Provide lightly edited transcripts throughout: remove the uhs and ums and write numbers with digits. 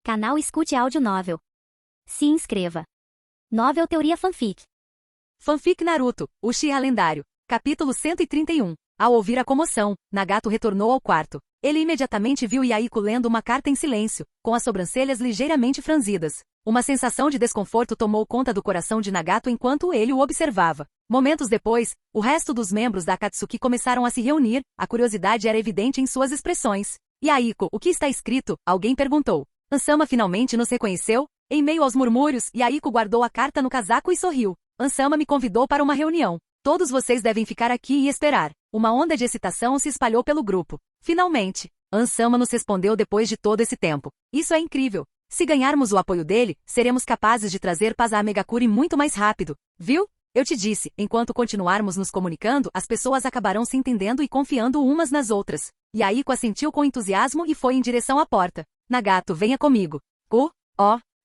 Canal Escute Áudio Novel. Se inscreva. Novel Teoria Fanfic. Fanfic Naruto, Uchiha Lendário. Capítulo 131. Ao ouvir a comoção, Nagato retornou ao quarto. Ele imediatamente viu Yaiko lendo uma carta em silêncio, com as sobrancelhas ligeiramente franzidas. Uma sensação de desconforto tomou conta do coração de Nagato enquanto ele o observava. Momentos depois, o resto dos membros da Akatsuki começaram a se reunir, a curiosidade era evidente em suas expressões. Yaiko, o que está escrito? Alguém perguntou. Ansama finalmente nos reconheceu? Em meio aos murmúrios, Yaiko guardou a carta no casaco e sorriu. Ansama me convidou para uma reunião. Todos vocês devem ficar aqui e esperar. Uma onda de excitação se espalhou pelo grupo. Finalmente, Ansama nos respondeu depois de todo esse tempo. Isso é incrível. Se ganharmos o apoio dele, seremos capazes de trazer paz a Megakuri muito mais rápido. Viu? Eu te disse, enquanto continuarmos nos comunicando, as pessoas acabarão se entendendo e confiando umas nas outras. Yaiko assentiu com entusiasmo e foi em direção à porta. Nagato, venha comigo.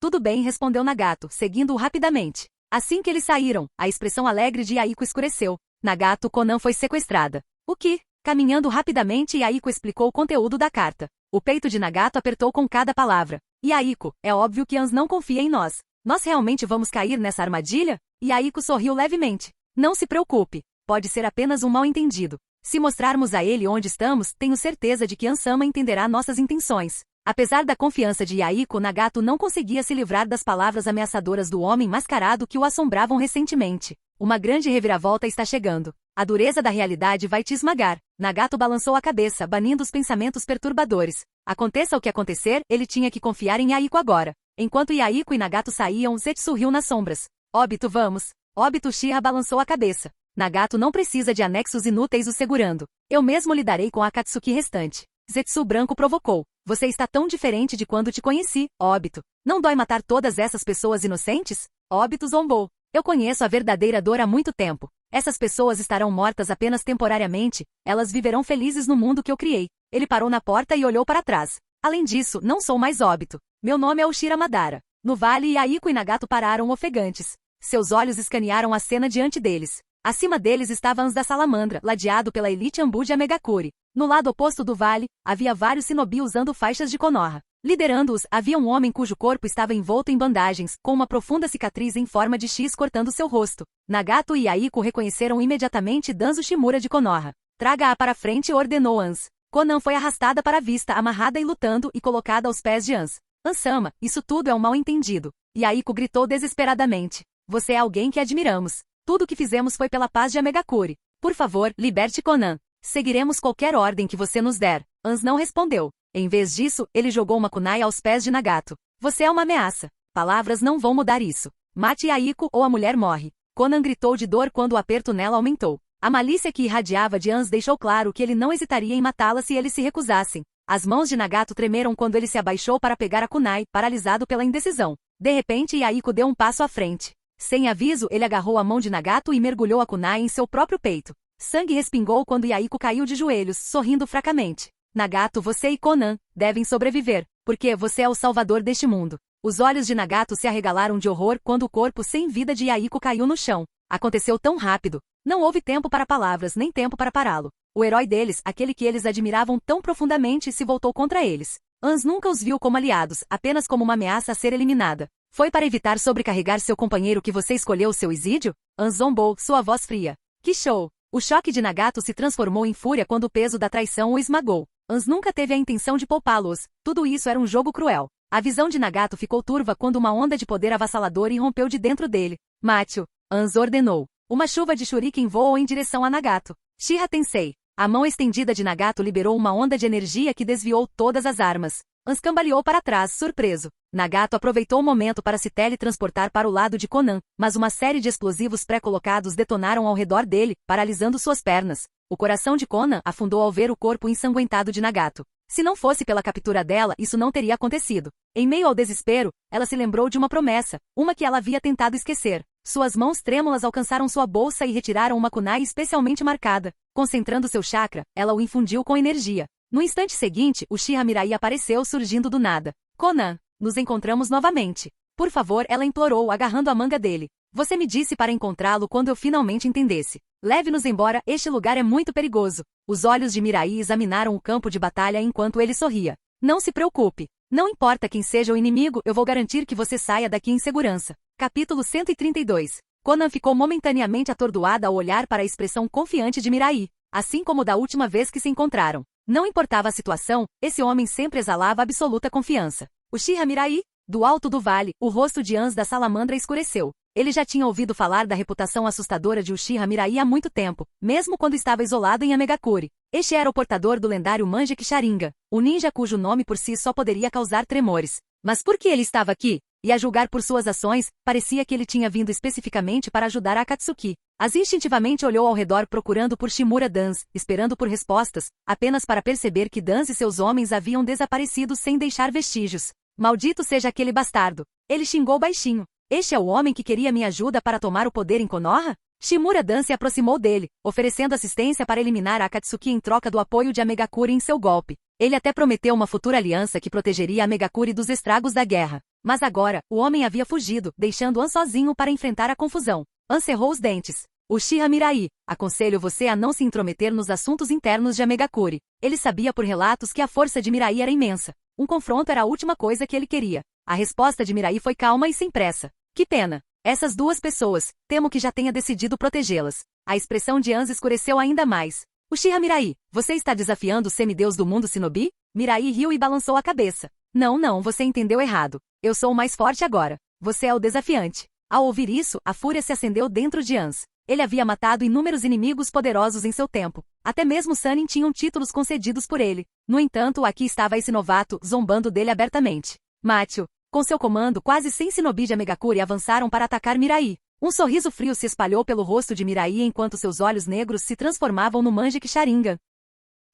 Tudo bem, respondeu Nagato, seguindo-o rapidamente. Assim que eles saíram, a expressão alegre de Yaiko escureceu. Nagato, Konan foi sequestrada. O que? Caminhando rapidamente, Yaiko explicou o conteúdo da carta. O peito de Nagato apertou com cada palavra. Yaiko, é óbvio que Ans não confia em nós. Nós realmente vamos cair nessa armadilha? Yaiko sorriu levemente. Não se preocupe. Pode ser apenas um mal-entendido. Se mostrarmos a ele onde estamos, tenho certeza de que Ansama entenderá nossas intenções. Apesar da confiança de Yaiko, Nagato não conseguia se livrar das palavras ameaçadoras do homem mascarado que o assombravam recentemente. Uma grande reviravolta está chegando. A dureza da realidade vai te esmagar. Nagato balançou a cabeça, banindo os pensamentos perturbadores. Aconteça o que acontecer, ele tinha que confiar em Yaiko agora. Enquanto Yaiko e Nagato saíam, Zetsu riu nas sombras. Obito, vamos. Obito Uchiha balançou a cabeça. Nagato não precisa de anexos inúteis o segurando. Eu mesmo lidarei com a Akatsuki restante. Zetsu branco provocou. Você está tão diferente de quando te conheci, Obito. Não dói matar todas essas pessoas inocentes? Obito zombou. Eu conheço a verdadeira dor há muito tempo. Essas pessoas estarão mortas apenas temporariamente, elas viverão felizes no mundo que eu criei. Ele parou na porta e olhou para trás. Além disso, não sou mais Obito. Meu nome é Uchiha Madara. No vale, Yaiko e Nagato pararam ofegantes. Seus olhos escanearam a cena diante deles. Acima deles estava Ans da Salamandra, ladeado pela elite Ambu de Megakuri. No lado oposto do vale, havia vários shinobi usando faixas de Konoha. Liderando-os, havia um homem cujo corpo estava envolto em bandagens, com uma profunda cicatriz em forma de X cortando seu rosto. Nagato e Yaiko reconheceram imediatamente Danzo Shimura de Konoha. Traga-a para frente, ordenou Ans. Konan foi arrastada para a vista, amarrada e lutando, e colocada aos pés de Ans. Ansama, isso tudo é um mal-entendido. Yaiko gritou desesperadamente. Você é alguém que admiramos. Tudo o que fizemos foi pela paz de Megakuri. Por favor, liberte Konan. Seguiremos qualquer ordem que você nos der. Ans não respondeu. Em vez disso, ele jogou uma kunai aos pés de Nagato. Você é uma ameaça. Palavras não vão mudar isso. Mate Yaiko ou a mulher morre. Konan gritou de dor quando o aperto nela aumentou. A malícia que irradiava de Ans deixou claro que ele não hesitaria em matá-la se eles se recusassem. As mãos de Nagato tremeram quando ele se abaixou para pegar a kunai, paralisado pela indecisão. De repente, Yaiko deu um passo à frente. Sem aviso, ele agarrou a mão de Nagato e mergulhou a kunai em seu próprio peito. Sangue respingou quando Yaiko caiu de joelhos, sorrindo fracamente. Nagato, você e Konan devem sobreviver, porque você é o salvador deste mundo. Os olhos de Nagato se arregalaram de horror quando o corpo sem vida de Yaiko caiu no chão. Aconteceu tão rápido. Não houve tempo para palavras, nem tempo para pará-lo. O herói deles, aquele que eles admiravam tão profundamente, se voltou contra eles. Ans nunca os viu como aliados, apenas como uma ameaça a ser eliminada. Foi para evitar sobrecarregar seu companheiro que você escolheu seu exídio? Ans zombou, sua voz fria. Que show! O choque de Nagato se transformou em fúria quando o peso da traição o esmagou. Ans nunca teve a intenção de poupá-los. Tudo isso era um jogo cruel. A visão de Nagato ficou turva quando uma onda de poder avassalador irrompeu de dentro dele. Mate-o! Ans ordenou. Uma chuva de shuriken voou em direção a Nagato. Uchiha Tensei. A mão estendida de Nagato liberou uma onda de energia que desviou todas as armas. Ans cambaleou para trás, surpreso. Nagato aproveitou o momento para se teletransportar para o lado de Konan, mas uma série de explosivos pré-colocados detonaram ao redor dele, paralisando suas pernas. O coração de Konan afundou ao ver o corpo ensanguentado de Nagato. Se não fosse pela captura dela, isso não teria acontecido. Em meio ao desespero, ela se lembrou de uma promessa, uma que ela havia tentado esquecer. Suas mãos trêmulas alcançaram sua bolsa e retiraram uma kunai especialmente marcada. Concentrando seu chakra, ela o infundiu com energia. No instante seguinte, Uchiha Mirai apareceu surgindo do nada. Konan, nos encontramos novamente. Por favor, ela implorou, agarrando a manga dele. Você me disse para encontrá-lo quando eu finalmente entendesse. Leve-nos embora, este lugar é muito perigoso. Os olhos de Mirai examinaram o campo de batalha enquanto ele sorria. Não se preocupe. Não importa quem seja o inimigo, eu vou garantir que você saia daqui em segurança. Capítulo 132. Conan ficou momentaneamente atordoada ao olhar para a expressão confiante de Mirai, assim como da última vez que se encontraram. Não importava a situação, esse homem sempre exalava absoluta confiança. Uchiha Mirai? Do alto do vale, o rosto de Ans da salamandra escureceu. Ele já tinha ouvido falar da reputação assustadora de Uchiha Mirai há muito tempo, mesmo quando estava isolado em Amegakure. Este era o portador do lendário Manjek Sharingan, o ninja cujo nome por si só poderia causar tremores. Mas por que ele estava aqui? E a julgar por suas ações, parecia que ele tinha vindo especificamente para ajudar a Akatsuki. As instintivamente olhou ao redor procurando por Shimura Dans, esperando por respostas, apenas para perceber que Dans e seus homens haviam desaparecido sem deixar vestígios. Maldito seja aquele bastardo! Ele xingou baixinho. Este é o homem que queria minha ajuda para tomar o poder em Konoha? Shimura Dan se aproximou dele, oferecendo assistência para eliminar a Akatsuki em troca do apoio de Amegakure em seu golpe. Ele até prometeu uma futura aliança que protegeria Amegakure dos estragos da guerra. Mas agora, o homem havia fugido, deixando An sozinho para enfrentar a confusão. An cerrou os dentes. Uchiha Mirai, aconselho você a não se intrometer nos assuntos internos de Amegakure. Ele sabia por relatos que a força de Mirai era imensa. Um confronto era a última coisa que ele queria. A resposta de Mirai foi calma e sem pressa. Que pena. Essas duas pessoas, temo que já tenha decidido protegê-las. A expressão de Ans escureceu ainda mais. Uchiha Mirai, você está desafiando o semideus do mundo Shinobi? Mirai riu e balançou a cabeça. Não, você entendeu errado. Eu sou o mais forte agora. Você é o desafiante. Ao ouvir isso, a fúria se acendeu dentro de Ans. Ele havia matado inúmeros inimigos poderosos em seu tempo. Até mesmo Sannin tinham títulos concedidos por ele. No entanto, aqui estava esse novato, zombando dele abertamente. Macho. Com seu comando, quase 100 shinobi de Amegakure avançaram para atacar Mirai. Um sorriso frio se espalhou pelo rosto de Mirai enquanto seus olhos negros se transformavam no Manjek Sharingan.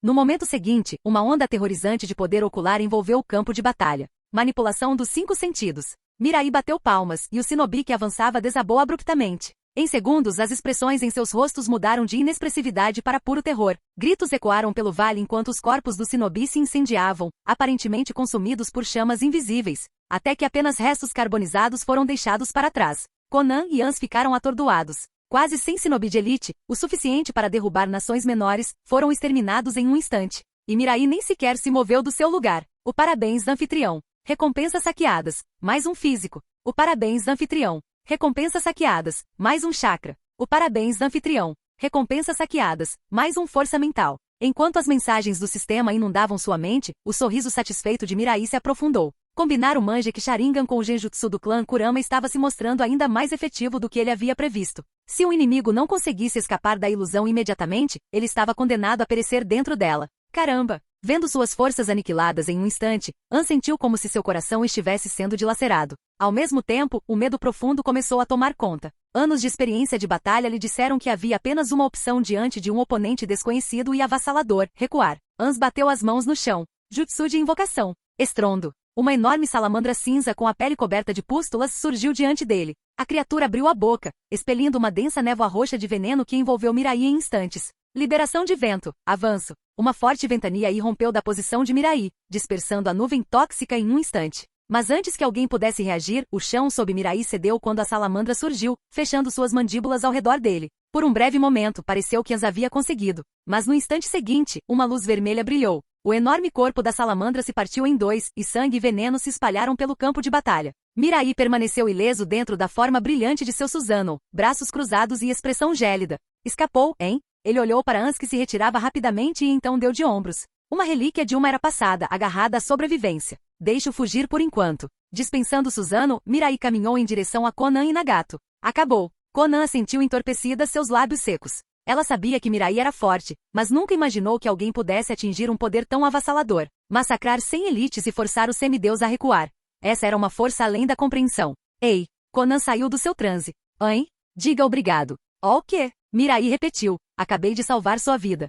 No momento seguinte, uma onda aterrorizante de poder ocular envolveu o campo de batalha. Manipulação dos 5 sentidos. Mirai bateu palmas, e o shinobi que avançava desabou abruptamente. Em segundos, as expressões em seus rostos mudaram de inexpressividade para puro terror. Gritos ecoaram pelo vale enquanto os corpos dos shinobi se incendiavam, aparentemente consumidos por chamas invisíveis, até que apenas restos carbonizados foram deixados para trás. Conan e Ans ficaram atordoados. Quase 100 shinobi de elite, o suficiente para derrubar nações menores, foram exterminados em um instante. E Mirai nem sequer se moveu do seu lugar. O parabéns, anfitrião. Recompensas saqueadas. Mais um físico. O parabéns, anfitrião. Recompensas saqueadas, mais um chakra. O parabéns, anfitrião. Recompensas saqueadas, mais um força mental. Enquanto as mensagens do sistema inundavam sua mente, o sorriso satisfeito de Mirai se aprofundou. Combinar o Manjek Sharingan com o genjutsu do clã Kurama estava se mostrando ainda mais efetivo do que ele havia previsto. Se o inimigo não conseguisse escapar da ilusão imediatamente, ele estava condenado a perecer dentro dela. Caramba! Vendo suas forças aniquiladas em um instante, An sentiu como se seu coração estivesse sendo dilacerado. Ao mesmo tempo, o medo profundo começou a tomar conta. Anos de experiência de batalha lhe disseram que havia apenas uma opção diante de um oponente desconhecido e avassalador: recuar. Ans bateu as mãos no chão. Jutsu de invocação. Estrondo. Uma enorme salamandra cinza com a pele coberta de pústulas surgiu diante dele. A criatura abriu a boca, expelindo uma densa névoa roxa de veneno que envolveu Mirai em instantes. Liberação de vento. Avanço. Uma forte ventania irrompeu da posição de Mirai, dispersando a nuvem tóxica em um instante. Mas antes que alguém pudesse reagir, o chão sob Mirai cedeu quando a salamandra surgiu, fechando suas mandíbulas ao redor dele. Por um breve momento, pareceu que as havia conseguido. Mas no instante seguinte, uma luz vermelha brilhou. O enorme corpo da salamandra se partiu em dois, e sangue e veneno se espalharam pelo campo de batalha. Mirai permaneceu ileso dentro da forma brilhante de seu Susanoo, braços cruzados e expressão gélida. Escapou, hein? Ele olhou para Ans que se retirava rapidamente e então deu de ombros. Uma relíquia de uma era passada, agarrada à sobrevivência. Deixe-o fugir por enquanto. Dispensando Susanoo, Mirai caminhou em direção a Conan e Nagato. Acabou. Conan assentiu entorpecida, seus lábios secos. Ela sabia que Mirai era forte, mas nunca imaginou que alguém pudesse atingir um poder tão avassalador. Massacrar 100 elites e forçar o semideus a recuar. Essa era uma força além da compreensão. Ei! Conan saiu do seu transe. Hein? Diga obrigado. O quê? Mirai repetiu. Acabei de salvar sua vida.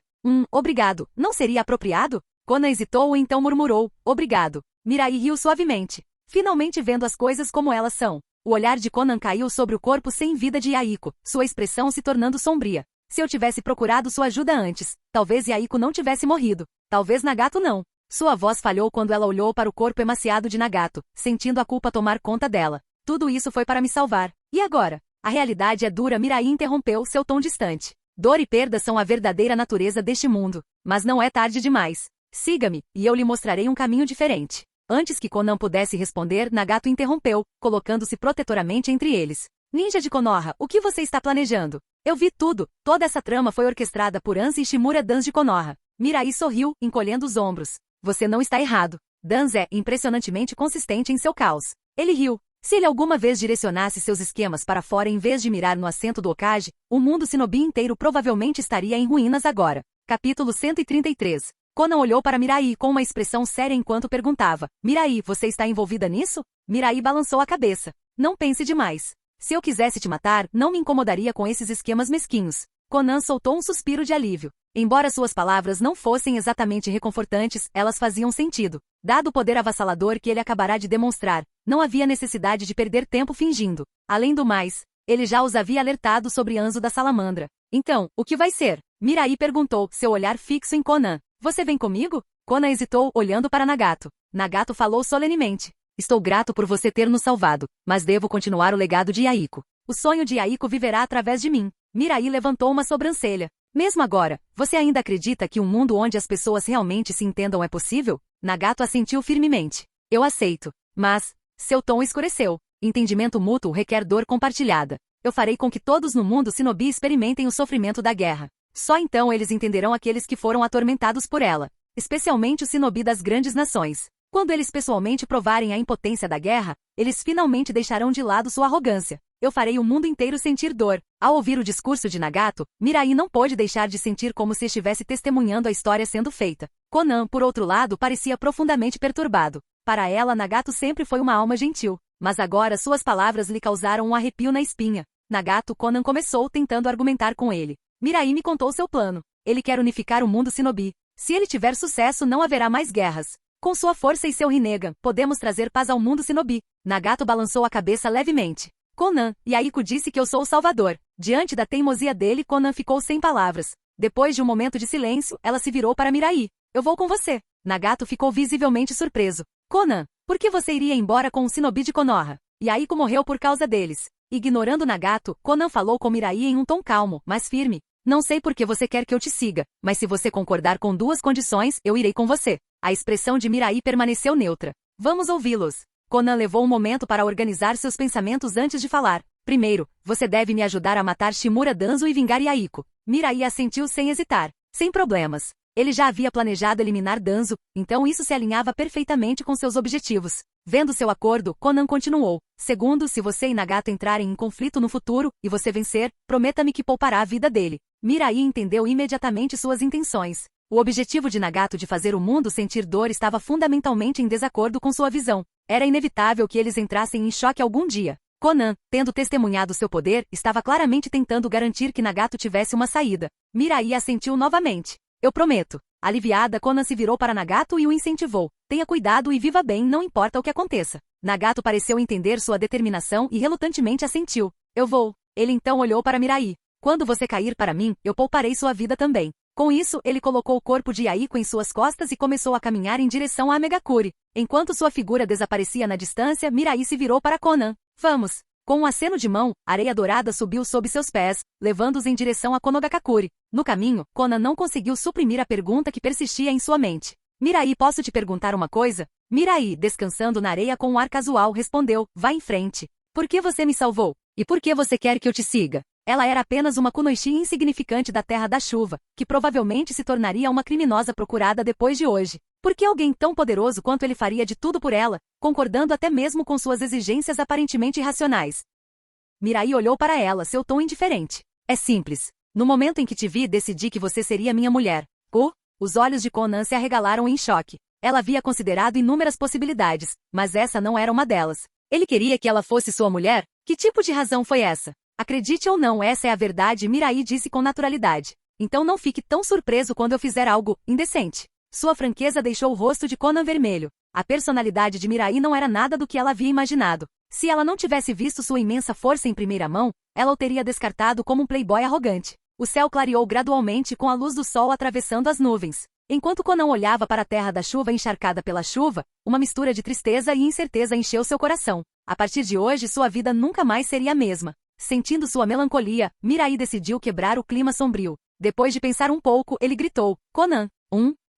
Obrigado. Não seria apropriado? Conan hesitou e então murmurou. Obrigado. Mirai riu suavemente. Finalmente vendo as coisas como elas são. O olhar de Conan caiu sobre o corpo sem vida de Yaiko, sua expressão se tornando sombria. Se eu tivesse procurado sua ajuda antes, talvez Yaiko não tivesse morrido. Talvez Nagato não. Sua voz falhou quando ela olhou para o corpo emaciado de Nagato, sentindo a culpa tomar conta dela. Tudo isso foi para me salvar. E agora? A realidade é dura. Mirai interrompeu, seu tom distante. Dor e perda são a verdadeira natureza deste mundo. Mas não é tarde demais. Siga-me, e eu lhe mostrarei um caminho diferente. Antes que Conan pudesse responder, Nagato interrompeu, colocando-se protetoramente entre eles. Ninja de Konoha, o que você está planejando? Eu vi tudo. Toda essa trama foi orquestrada por Anse Ishimura Dans de Konoha. Mirai sorriu, encolhendo os ombros. Você não está errado. Dans é impressionantemente consistente em seu caos. Ele riu. Se ele alguma vez direcionasse seus esquemas para fora em vez de mirar no assento do Hokage, o mundo shinobi inteiro provavelmente estaria em ruínas agora. Capítulo 133. Conan olhou para Mirai com uma expressão séria enquanto perguntava. Mirai, você está envolvida nisso? Mirai balançou a cabeça. Não pense demais. Se eu quisesse te matar, não me incomodaria com esses esquemas mesquinhos. Conan soltou um suspiro de alívio. Embora suas palavras não fossem exatamente reconfortantes, elas faziam sentido. Dado o poder avassalador que ele acabará de demonstrar, não havia necessidade de perder tempo fingindo. Além do mais, ele já os havia alertado sobre Anzo da Salamandra. Então, o que vai ser? Mirai perguntou, seu olhar fixo em Conan. Você vem comigo? Conan hesitou, olhando para Nagato. Nagato falou solenemente. Estou grato por você ter nos salvado, mas devo continuar o legado de Yaiko. O sonho de Yaiko viverá através de mim. Mirai levantou uma sobrancelha. Mesmo agora, você ainda acredita que um mundo onde as pessoas realmente se entendam é possível? Nagato assentiu firmemente. Eu aceito. Mas, seu tom escureceu. Entendimento mútuo requer dor compartilhada. Eu farei com que todos no mundo shinobi experimentem o sofrimento da guerra. Só então eles entenderão aqueles que foram atormentados por ela. Especialmente o shinobi das grandes nações. Quando eles pessoalmente provarem a impotência da guerra, eles finalmente deixarão de lado sua arrogância. Eu farei o mundo inteiro sentir dor. Ao ouvir o discurso de Nagato, Mirai não pôde deixar de sentir como se estivesse testemunhando a história sendo feita. Conan, por outro lado, parecia profundamente perturbado. Para ela, Nagato sempre foi uma alma gentil. Mas agora suas palavras lhe causaram um arrepio na espinha. Nagato, Conan começou tentando argumentar com ele. Mirai me contou seu plano. Ele quer unificar o mundo shinobi. Se ele tiver sucesso, não haverá mais guerras. Com sua força e seu Rinnegan, podemos trazer paz ao mundo shinobi. Nagato balançou a cabeça levemente. Conan, Yaiko disse que eu sou o salvador. Diante da teimosia dele, Conan ficou sem palavras. Depois de um momento de silêncio, ela se virou para Mirai. Eu vou com você. Nagato ficou visivelmente surpreso. Conan, por que você iria embora com um shinobi de Konoha? Yaiko morreu por causa deles. Ignorando Nagato, Conan falou com Mirai em um tom calmo, mas firme. Não sei por que você quer que eu te siga, mas se você concordar com duas condições, eu irei com você. A expressão de Mirai permaneceu neutra. Vamos ouvi-los. Conan levou um momento para organizar seus pensamentos antes de falar. Primeiro, você deve me ajudar a matar Shimura Danzo e vingar Yaiko. Mirai assentiu sem hesitar. Sem problemas. Ele já havia planejado eliminar Danzo, então isso se alinhava perfeitamente com seus objetivos. Vendo seu acordo, Conan continuou. Segundo, se você e Nagato entrarem em conflito no futuro, e você vencer, prometa-me que poupará a vida dele. Mirai entendeu imediatamente suas intenções. O objetivo de Nagato de fazer o mundo sentir dor estava fundamentalmente em desacordo com sua visão. Era inevitável que eles entrassem em choque algum dia. Conan, tendo testemunhado seu poder, estava claramente tentando garantir que Nagato tivesse uma saída. Mirai assentiu novamente. Eu prometo. Aliviada, Conan se virou para Nagato e o incentivou. Tenha cuidado e viva bem, não importa o que aconteça. Nagato pareceu entender sua determinação e relutantemente assentiu. Eu vou. Ele então olhou para Mirai. Quando você cair para mim, eu pouparei sua vida também. Com isso, ele colocou o corpo de Yaiko em suas costas e começou a caminhar em direção a Megakuri. Enquanto sua figura desaparecia na distância, Mirai se virou para Conan. Vamos! Com um aceno de mão, a areia dourada subiu sob seus pés, levando-os em direção a Konogakakuri. No caminho, Conan não conseguiu suprimir a pergunta que persistia em sua mente. Mirai, posso te perguntar uma coisa? Mirai, descansando na areia com um ar casual, respondeu, vá em frente. Por que você me salvou? E por que você quer que eu te siga? Ela era apenas uma kunoichi insignificante da Terra da Chuva, que provavelmente se tornaria uma criminosa procurada depois de hoje. Por que alguém tão poderoso quanto ele faria de tudo por ela, concordando até mesmo com suas exigências aparentemente irracionais? Mirai olhou para ela, seu tom indiferente. É simples. No momento em que te vi, decidi que você seria minha mulher. Os olhos de Conan se arregalaram em choque. Ela havia considerado inúmeras possibilidades, mas essa não era uma delas. Ele queria que ela fosse sua mulher? Que tipo de razão foi essa? Acredite ou não, essa é a verdade, Mirai disse com naturalidade. Então não fique tão surpreso quando eu fizer algo indecente. Sua franqueza deixou o rosto de Conan vermelho. A personalidade de Mirai não era nada do que ela havia imaginado. Se ela não tivesse visto sua imensa força em primeira mão, ela o teria descartado como um playboy arrogante. O céu clareou gradualmente com a luz do sol atravessando as nuvens. Enquanto Conan olhava para a terra da chuva encharcada pela chuva, uma mistura de tristeza e incerteza encheu seu coração. A partir de hoje, sua vida nunca mais seria a mesma. Sentindo sua melancolia, Mirai decidiu quebrar o clima sombrio. Depois de pensar um pouco, ele gritou, Conan,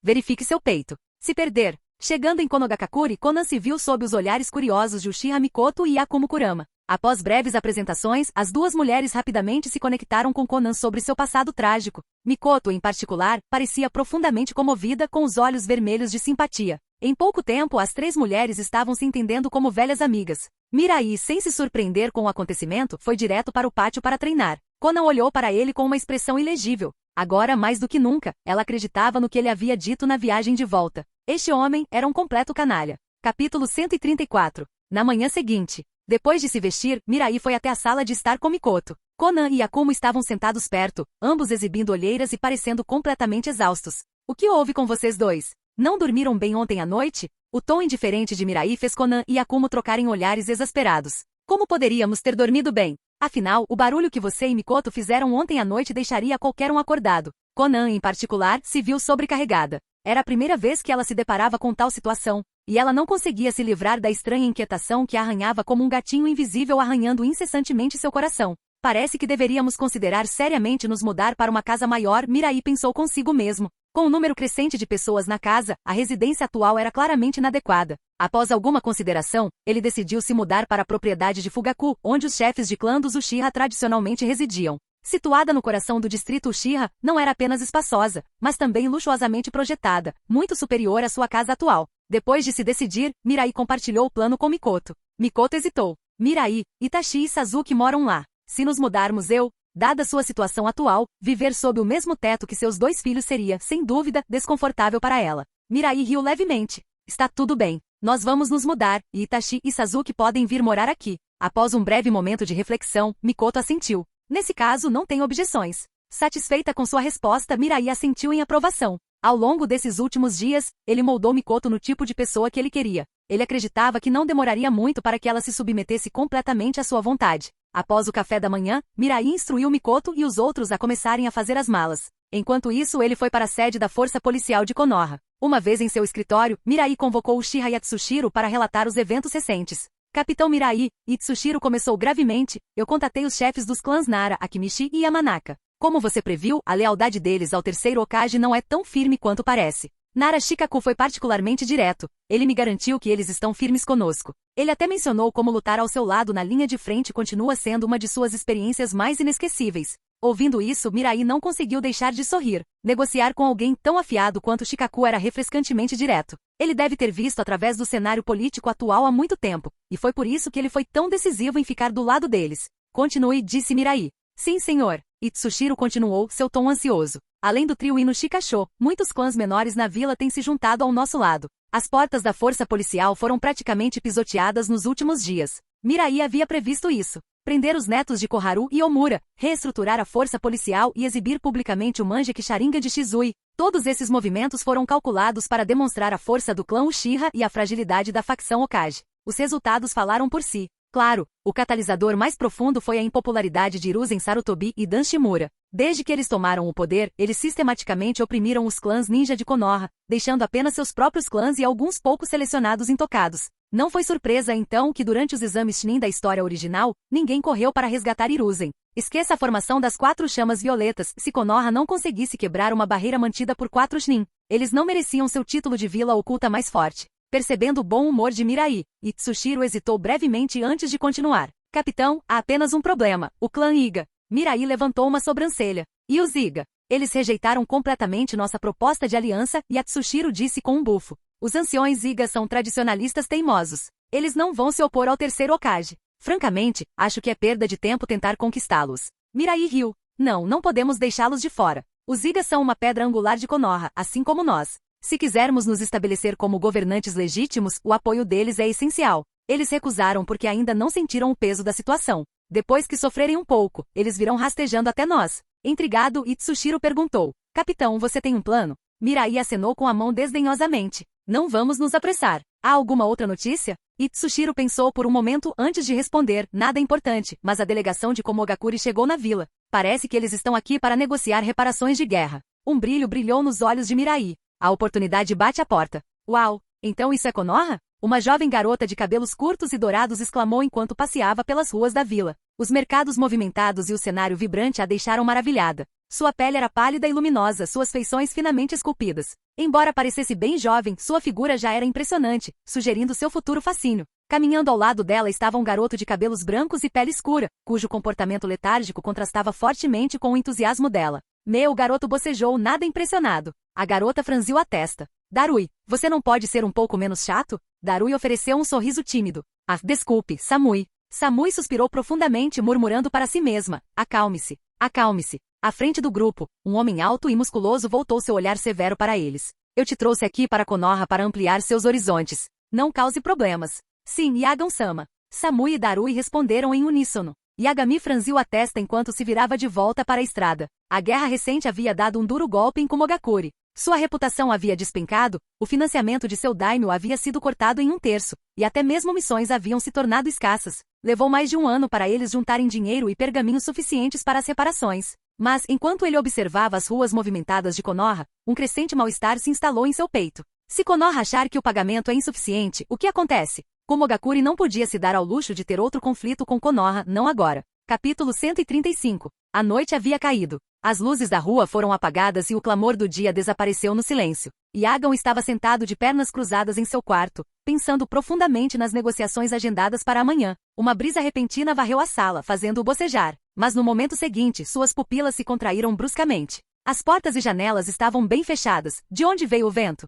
verifique seu peito. Se perder, Chegando em Konogakakure, Conan se viu sob os olhares curiosos de Uchiha Mikoto e Yakumo Kurama. Após breves apresentações, as duas mulheres rapidamente se conectaram com Conan sobre seu passado trágico. Mikoto, em particular, parecia profundamente comovida, com os olhos vermelhos de simpatia. Em pouco tempo, as três mulheres estavam se entendendo como velhas amigas. Mirai, sem se surpreender com o acontecimento, foi direto para o pátio para treinar. Conan olhou para ele com uma expressão ilegível. Agora, mais do que nunca, ela acreditava no que ele havia dito na viagem de volta. Este homem era um completo canalha. Capítulo 134. Na manhã seguinte, depois de se vestir, Mirai foi até a sala de estar com Mikoto. Conan e Yakumo estavam sentados perto, ambos exibindo olheiras e parecendo completamente exaustos. O que houve com vocês dois? Não dormiram bem ontem à noite? O tom indiferente de Mirai fez Conan e Yakumo trocarem olhares exasperados. Como poderíamos ter dormido bem? Afinal, o barulho que você e Mikoto fizeram ontem à noite deixaria qualquer um acordado. Conan, em particular, se viu sobrecarregada. Era a primeira vez que ela se deparava com tal situação, e ela não conseguia se livrar da estranha inquietação que a arranhava como um gatinho invisível arranhando incessantemente seu coração. Parece que deveríamos considerar seriamente nos mudar para uma casa maior, Mirai pensou consigo mesmo. Com o número crescente de pessoas na casa, a residência atual era claramente inadequada. Após alguma consideração, ele decidiu se mudar para a propriedade de Fugaku, onde os chefes de clã dos Uchiha tradicionalmente residiam. Situada no coração do distrito Uchiha, não era apenas espaçosa, mas também luxuosamente projetada, muito superior à sua casa atual. Depois de se decidir, Mirai compartilhou o plano com Mikoto. Mikoto hesitou. Mirai, Itachi e Sasuke moram lá. Se nos mudarmos dada sua situação atual, viver sob o mesmo teto que seus dois filhos seria, sem dúvida, desconfortável para ela. Mirai riu levemente. Está tudo bem. Nós vamos nos mudar, e Itachi e Sasuke podem vir morar aqui. Após um breve momento de reflexão, Mikoto assentiu. Nesse caso, não tem objeções. Satisfeita com sua resposta, Mirai assentiu em aprovação. Ao longo desses últimos dias, ele moldou Mikoto no tipo de pessoa que ele queria. Ele acreditava que não demoraria muito para que ela se submetesse completamente à sua vontade. Após o café da manhã, Mirai instruiu Mikoto e os outros a começarem a fazer as malas. Enquanto isso, ele foi para a sede da Força Policial de Konoha. Uma vez em seu escritório, Mirai convocou Uchiha Yatsushiro para relatar os eventos recentes. Capitão Mirai, Itsushiro começou gravemente, eu contatei os chefes dos clãs Nara, Akimichi e Yamanaka. Como você previu, a lealdade deles ao terceiro Hokage não é tão firme quanto parece. Nara Shikaku foi particularmente direto. Ele me garantiu que eles estão firmes conosco. Ele até mencionou como lutar ao seu lado na linha de frente continua sendo uma de suas experiências mais inesquecíveis. Ouvindo isso, Mirai não conseguiu deixar de sorrir. Negociar com alguém tão afiado quanto Shikaku era refrescantemente direto. Ele deve ter visto através do cenário político atual há muito tempo, e foi por isso que ele foi tão decisivo em ficar do lado deles. Continue, disse Mirai. Sim, senhor. Itsushiro continuou, seu tom ansioso. Além do trio Ino Shikasho, muitos clãs menores na vila têm se juntado ao nosso lado. As portas da força policial foram praticamente pisoteadas nos últimos dias. Mirai havia previsto isso. Prender os netos de Koharu e Omura, reestruturar a força policial e exibir publicamente o Manjeki Sharingan de Shizui. Todos esses movimentos foram calculados para demonstrar a força do clã Uchiha e a fragilidade da facção Hokage. Os resultados falaram por si. Claro, o catalisador mais profundo foi a impopularidade de Hiruzen Sarutobi e Dan Shimura. Desde que eles tomaram o poder, eles sistematicamente oprimiram os clãs ninja de Konoha, deixando apenas seus próprios clãs e alguns poucos selecionados intocados. Não foi surpresa então que durante os exames Chunin da história original, ninguém correu para resgatar Hiruzen. Esqueça a formação das 4 chamas violetas se Konoha não conseguisse quebrar uma barreira mantida por 4 Chunin. Eles não mereciam seu título de vila oculta mais forte. Percebendo o bom humor de Mirai, Itsushiro hesitou brevemente antes de continuar. Capitão, há apenas um problema, o clã Iga. Mirai levantou uma sobrancelha. E os Iga? Eles rejeitaram completamente nossa proposta de aliança, e Yatsushiro disse com um bufo. Os anciões Iga são tradicionalistas teimosos. Eles não vão se opor ao terceiro Hokage. Francamente, acho que é perda de tempo tentar conquistá-los. Mirai riu. Não podemos deixá-los de fora. Os Iga são uma pedra angular de Konoha, assim como nós. Se quisermos nos estabelecer como governantes legítimos, o apoio deles é essencial. Eles recusaram porque ainda não sentiram o peso da situação. Depois que sofrerem um pouco, eles virão rastejando até nós. Intrigado, Itsushiro perguntou. Capitão, você tem um plano? Mirai acenou com a mão desdenhosamente. Não vamos nos apressar. Há alguma outra notícia? Itsushiro pensou por um momento antes de responder. Nada importante, mas a delegação de Komogakure chegou na vila. Parece que eles estão aqui para negociar reparações de guerra. Um brilho brilhou nos olhos de Mirai. A oportunidade bate à porta. Uau! Então isso é Konoha? Uma jovem garota de cabelos curtos e dourados exclamou enquanto passeava pelas ruas da vila. Os mercados movimentados e o cenário vibrante a deixaram maravilhada. Sua pele era pálida e luminosa, suas feições finamente esculpidas. Embora parecesse bem jovem, sua figura já era impressionante, sugerindo seu futuro fascínio. Caminhando ao lado dela estava um garoto de cabelos brancos e pele escura, cujo comportamento letárgico contrastava fortemente com o entusiasmo dela. O garoto bocejou, nada impressionado. A garota franziu a testa. Darui, você não pode ser um pouco menos chato? Darui ofereceu um sorriso tímido. Ah, desculpe, Samui. Samui suspirou profundamente, murmurando para si mesma. Acalme-se. Acalme-se. À frente do grupo, um homem alto e musculoso voltou seu olhar severo para eles. Eu te trouxe aqui para Konoha para ampliar seus horizontes. Não cause problemas. Sim, Yagami-sama. Samui e Darui responderam em uníssono. Yagami franziu a testa enquanto se virava de volta para a estrada. A guerra recente havia dado um duro golpe em Kumogakure. Sua reputação havia despencado, o financiamento de seu daimyo havia sido cortado em 1/3, e até mesmo missões haviam se tornado escassas. Levou mais de 1 ano para eles juntarem dinheiro e pergaminhos suficientes para as reparações. Mas, enquanto ele observava as ruas movimentadas de Konoha, um crescente mal-estar se instalou em seu peito. Se Konoha achar que o pagamento é insuficiente, o que acontece? Kumogakure não podia se dar ao luxo de ter outro conflito com Konoha, não agora. Capítulo 135. A noite havia caído. As luzes da rua foram apagadas e o clamor do dia desapareceu no silêncio. Yagami estava sentado de pernas cruzadas em seu quarto, pensando profundamente nas negociações agendadas para amanhã. Uma brisa repentina varreu a sala, fazendo-o bocejar. Mas no momento seguinte, suas pupilas se contraíram bruscamente. As portas e janelas estavam bem fechadas. De onde veio o vento?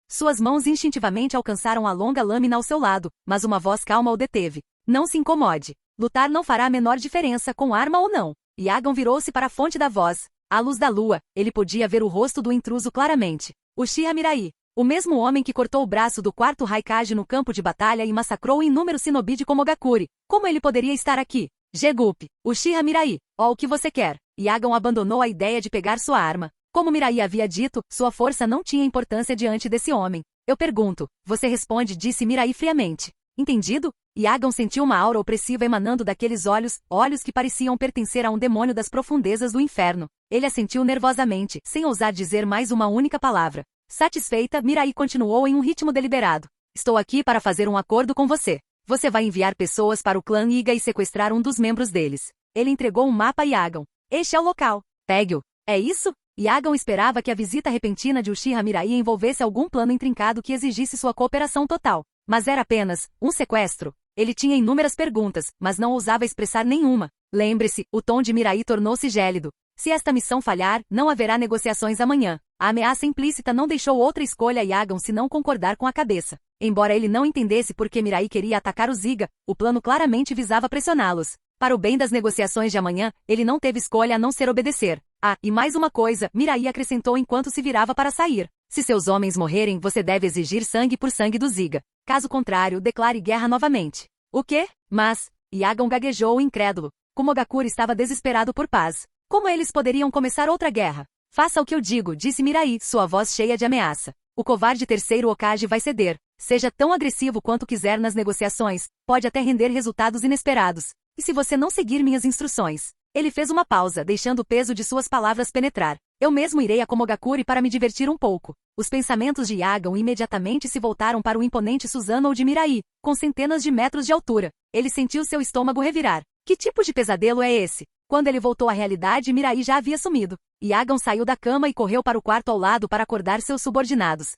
Suas mãos instintivamente alcançaram a longa lâmina ao seu lado, mas uma voz calma o deteve. Não se incomode. Lutar não fará a menor diferença com arma ou não. Yagami virou-se para a fonte da voz. À luz da lua, ele podia ver o rosto do intruso claramente. Uchiha Mirai. O mesmo homem que cortou o braço do 4º Raikage no campo de batalha e massacrou inúmeros shinobi de Kumogakure. Como ele poderia estar aqui? Gegupe. Uchiha Mirai. O que você quer? Yagami abandonou a ideia de pegar sua arma. Como Mirai havia dito, sua força não tinha importância diante desse homem. Eu pergunto. Você responde, disse Mirai friamente. Entendido? Yagami sentiu uma aura opressiva emanando daqueles olhos, olhos que pareciam pertencer a um demônio das profundezas do inferno. Ele assentiu nervosamente, sem ousar dizer mais uma única palavra. Satisfeita, Mirai continuou em um ritmo deliberado. Estou aqui para fazer um acordo com você. Você vai enviar pessoas para o clã Iga e sequestrar um dos membros deles. Ele entregou um mapa a Yagami. Este é o local. Pegue-o. É isso? Yagami esperava que a visita repentina de Uchiha Mirai envolvesse algum plano intrincado que exigisse sua cooperação total. Mas era apenas um sequestro. Ele tinha inúmeras perguntas, mas não ousava expressar nenhuma. Lembre-se, o tom de Mirai tornou-se gélido. Se esta missão falhar, não haverá negociações amanhã. A ameaça implícita não deixou outra escolha a Yagami senão concordar com a cabeça. Embora ele não entendesse por que Mirai queria atacar os Iga, o plano claramente visava pressioná-los. Para o bem das negociações de amanhã, ele não teve escolha a não ser obedecer. Ah, e mais uma coisa, Mirai acrescentou enquanto se virava para sair. Se seus homens morrerem, você deve exigir sangue por sangue dos Iga. Caso contrário, declare guerra novamente. O quê? Mas... Yagami gaguejou incrédulo. Kumogakure estava desesperado por paz. Como eles poderiam começar outra guerra? Faça o que eu digo, disse Mirai, sua voz cheia de ameaça. O covarde 3º Hokage vai ceder. Seja tão agressivo quanto quiser nas negociações, pode até render resultados inesperados. E se você não seguir minhas instruções? Ele fez uma pausa, deixando o peso de suas palavras penetrar. Eu mesmo irei a Kumogakure para me divertir um pouco. Os pensamentos de Yagami imediatamente se voltaram para o imponente Susanoo de Mirai, com centenas de metros de altura. Ele sentiu seu estômago revirar. Que tipo de pesadelo é esse? Quando ele voltou à realidade, Mirai já havia sumido. Yagami saiu da cama e correu para o quarto ao lado para acordar seus subordinados.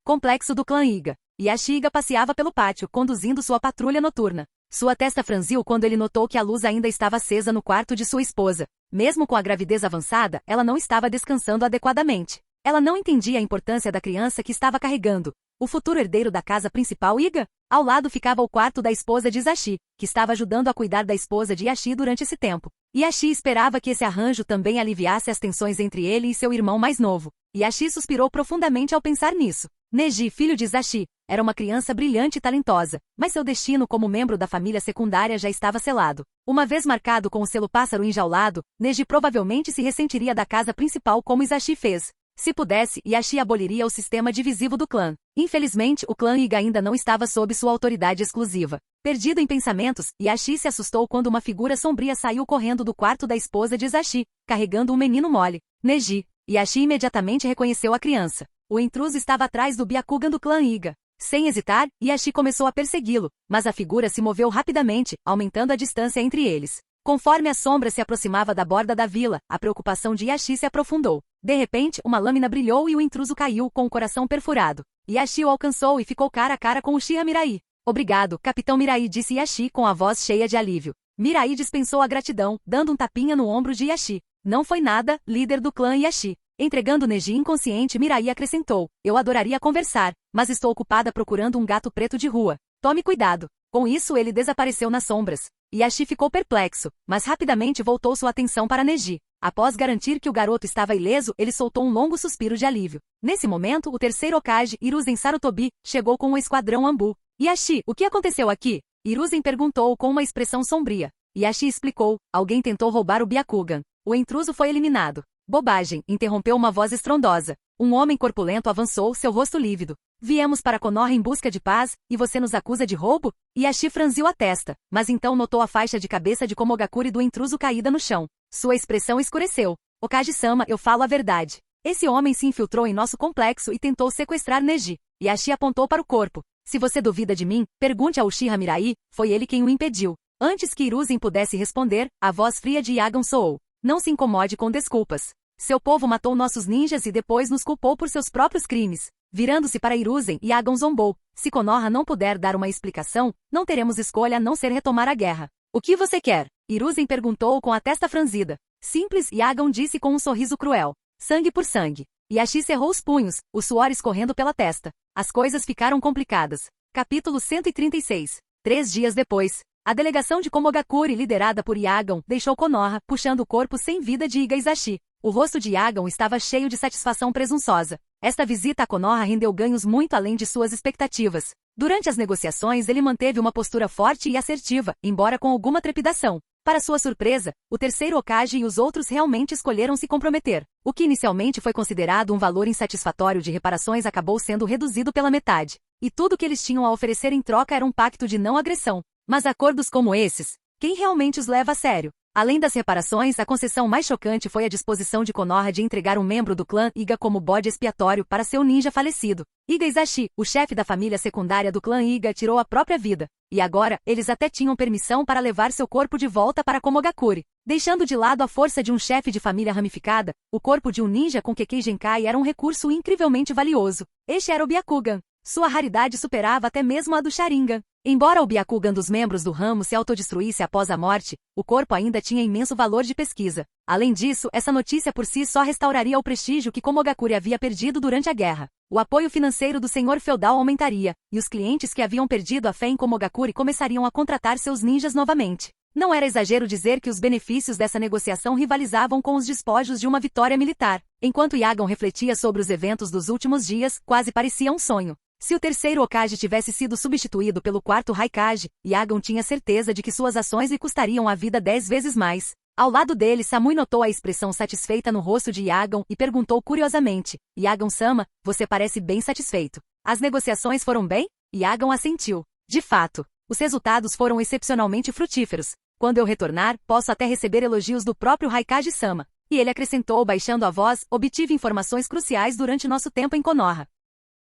Complexo do clã Iga. Yashiga passeava pelo pátio, conduzindo sua patrulha noturna. Sua testa franziu quando ele notou que a luz ainda estava acesa no quarto de sua esposa. Mesmo com a gravidez avançada, ela não estava descansando adequadamente. Ela não entendia a importância da criança que estava carregando. O futuro herdeiro da casa principal Iga? Ao lado ficava o quarto da esposa de Isashi, que estava ajudando a cuidar da esposa de Yashi durante esse tempo. Yashi esperava que esse arranjo também aliviasse as tensões entre ele e seu irmão mais novo. Yashi suspirou profundamente ao pensar nisso. Neji, filho de Isashi, era uma criança brilhante e talentosa, mas seu destino como membro da família secundária já estava selado. Uma vez marcado com o selo pássaro enjaulado, Neji provavelmente se ressentiria da casa principal como Isashi fez. Se pudesse, Yashi aboliria o sistema divisivo do clã. Infelizmente, o clã Iga ainda não estava sob sua autoridade exclusiva. Perdido em pensamentos, Yashi se assustou quando uma figura sombria saiu correndo do quarto da esposa de Isashi, carregando um menino mole. Neji. Yashi imediatamente reconheceu a criança. O intruso estava atrás do Byakugan do clã Iga. Sem hesitar, Yashi começou a persegui-lo, mas a figura se moveu rapidamente, aumentando a distância entre eles. Conforme a sombra se aproximava da borda da vila, a preocupação de Yashi se aprofundou. De repente, uma lâmina brilhou e o intruso caiu com o coração perfurado. Yashi o alcançou e ficou cara a cara com Uchiha Mirai. Obrigado, Capitão Mirai, disse Yashi com a voz cheia de alívio. Mirai dispensou a gratidão, dando um tapinha no ombro de Yashi. Não foi nada, líder do clã Yashi. Entregando Neji inconsciente, Mirai acrescentou. Eu adoraria conversar, mas estou ocupada procurando um gato preto de rua. Tome cuidado. Com isso ele desapareceu nas sombras. Yashi ficou perplexo, mas rapidamente voltou sua atenção para Neji. Após garantir que o garoto estava ileso, ele soltou um longo suspiro de alívio. Nesse momento, o terceiro Hokage, Hiruzen Sarutobi, chegou com o esquadrão Anbu. Yashi, o que aconteceu aqui? Hiruzen perguntou com uma expressão sombria. Yashi explicou. Alguém tentou roubar o Byakugan. O intruso foi eliminado. Bobagem, interrompeu uma voz estrondosa. Um homem corpulento avançou, seu rosto lívido. Viemos para Konoha em busca de paz, e você nos acusa de roubo? Yashi franziu a testa, mas então notou a faixa de cabeça de Komogakure do intruso caída no chão. Sua expressão escureceu. Hokage-sama, eu falo a verdade. Esse homem se infiltrou em nosso complexo e tentou sequestrar Neji. Yashi apontou para o corpo. Se você duvida de mim, pergunte a Uchiha Mirai, foi ele quem o impediu. Antes que Hiruzen pudesse responder, a voz fria de Yagan soou. Não se incomode com desculpas. Seu povo matou nossos ninjas e depois nos culpou por seus próprios crimes. Virando-se para Hiruzen, Yagan zombou. Se Konoha não puder dar uma explicação, não teremos escolha a não ser retomar a guerra. O que você quer? Hiruzen perguntou com a testa franzida. Simples, Yagan disse com um sorriso cruel. Sangue por sangue. Yashi cerrou os punhos, o suor escorrendo pela testa. As coisas ficaram complicadas. Capítulo 136. 3 dias depois, a delegação de Komogakure, liderada por Yagan, deixou Konoha, puxando o corpo sem vida de Iga Izashi. O rosto de Yagan estava cheio de satisfação presunçosa. Esta visita a Konoha rendeu ganhos muito além de suas expectativas. Durante as negociações ele manteve uma postura forte e assertiva, embora com alguma trepidação. Para sua surpresa, o terceiro Hokage e os outros realmente escolheram se comprometer. O que inicialmente foi considerado um valor insatisfatório de reparações acabou sendo reduzido pela metade. E tudo que eles tinham a oferecer em troca era um pacto de não agressão. Mas acordos como esses, quem realmente os leva a sério? Além das reparações, a concessão mais chocante foi a disposição de Konoha de entregar um membro do clã Iga como bode expiatório para seu ninja falecido. Iga Izashi, o chefe da família secundária do clã Iga, tirou a própria vida. E agora, eles até tinham permissão para levar seu corpo de volta para Komogakure. Deixando de lado a força de um chefe de família ramificada, o corpo de um ninja com Kekkei Genkai era um recurso incrivelmente valioso. Este era o Byakugan. Sua raridade superava até mesmo a do Sharingan. Embora o Byakugan dos membros do ramo se autodestruísse após a morte, o corpo ainda tinha imenso valor de pesquisa. Além disso, essa notícia por si só restauraria o prestígio que Komogakure havia perdido durante a guerra. O apoio financeiro do senhor feudal aumentaria, e os clientes que haviam perdido a fé em Komogakure começariam a contratar seus ninjas novamente. Não era exagero dizer que os benefícios dessa negociação rivalizavam com os despojos de uma vitória militar. Enquanto Yagan refletia sobre os eventos dos últimos dias, quase parecia um sonho. Se o terceiro Hokage tivesse sido substituído pelo quarto Raikage, Yagan tinha certeza de que suas ações lhe custariam a vida 10 vezes mais. Ao lado dele, Samui notou a expressão satisfeita no rosto de Yagan e perguntou curiosamente. Yagan-sama, você parece bem satisfeito. As negociações foram bem? Yagan assentiu. De fato, os resultados foram excepcionalmente frutíferos. Quando eu retornar, posso até receber elogios do próprio Raikage-sama. E ele acrescentou baixando a voz, obtive informações cruciais durante nosso tempo em Konoha.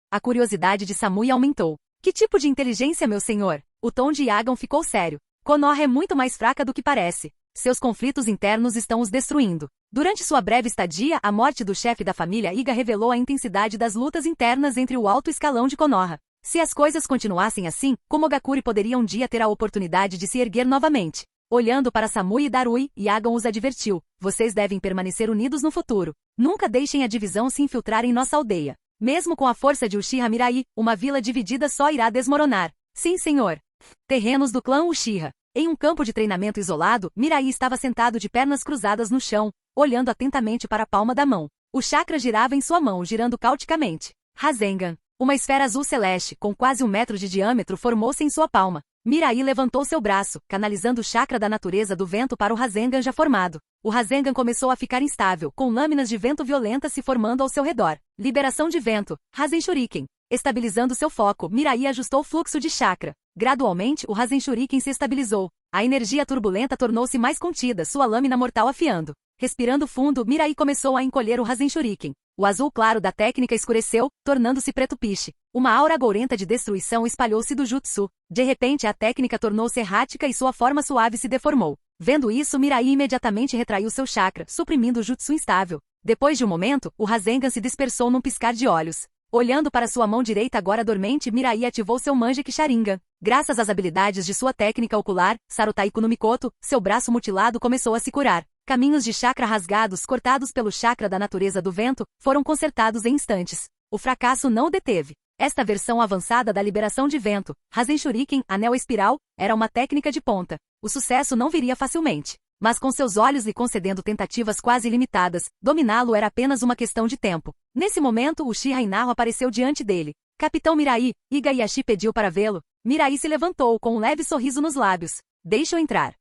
A curiosidade de Samui aumentou. Que tipo de inteligência, meu senhor? O tom de Yagan ficou sério. Konoha é muito mais fraca do que parece. Seus conflitos internos estão os destruindo. Durante sua breve estadia, a morte do chefe da família Iga revelou a intensidade das lutas internas entre o alto escalão de Konoha. Se as coisas continuassem assim, Komogakure poderia um dia ter a oportunidade de se erguer novamente. Olhando para Samui e Darui, Yagan os advertiu. Vocês devem permanecer unidos no futuro. Nunca deixem a divisão se infiltrar em nossa aldeia. Mesmo com a força de Uchiha Mirai, uma vila dividida só irá desmoronar. Sim, senhor. Terrenos do clã Uchiha. Em um campo de treinamento isolado, Mirai estava sentado de pernas cruzadas no chão, olhando atentamente para a palma da mão. O chakra girava em sua mão, girando caoticamente. Rasengan. Uma esfera azul celeste, com quase 1 metro de diâmetro, formou-se em sua palma. Mirai levantou seu braço, canalizando o chakra da natureza do vento para o Rasengan já formado. O Rasengan começou a ficar instável, com lâminas de vento violentas se formando ao seu redor. Liberação de vento. Rasen Shuriken. Estabilizando seu foco, Mirai ajustou o fluxo de chakra. Gradualmente, o Rasen Shuriken se estabilizou. A energia turbulenta tornou-se mais contida, sua lâmina mortal afiando. Respirando fundo, Mirai começou a encolher o Rasen Shuriken. O azul claro da técnica escureceu, tornando-se preto piche. Uma aura agourenta de destruição espalhou-se do jutsu. De repente a técnica tornou-se errática e sua forma suave se deformou. Vendo isso, Mirai imediatamente retraiu seu chakra, suprimindo o jutsu instável. Depois de um momento, o Rasengan se dispersou num piscar de olhos. Olhando para sua mão direita agora dormente, Mirai ativou seu Manjeki Sharingan. Graças às habilidades de sua técnica ocular, Sarutaiko no Mikoto, seu braço mutilado começou a se curar. Caminhos de chakra rasgados cortados pelo chakra da natureza do vento foram consertados em instantes. O fracasso não o deteve. Esta versão avançada da liberação de vento, Rasen Shuriken, anel espiral, era uma técnica de ponta. O sucesso não viria facilmente. Mas com seus olhos lhe concedendo tentativas quase ilimitadas, dominá-lo era apenas uma questão de tempo. Nesse momento, o Uchiha Inaho apareceu diante dele. Capitão Mirai, Igayashi pediu para vê-lo. Mirai se levantou com um leve sorriso nos lábios. Deixa-o entrar.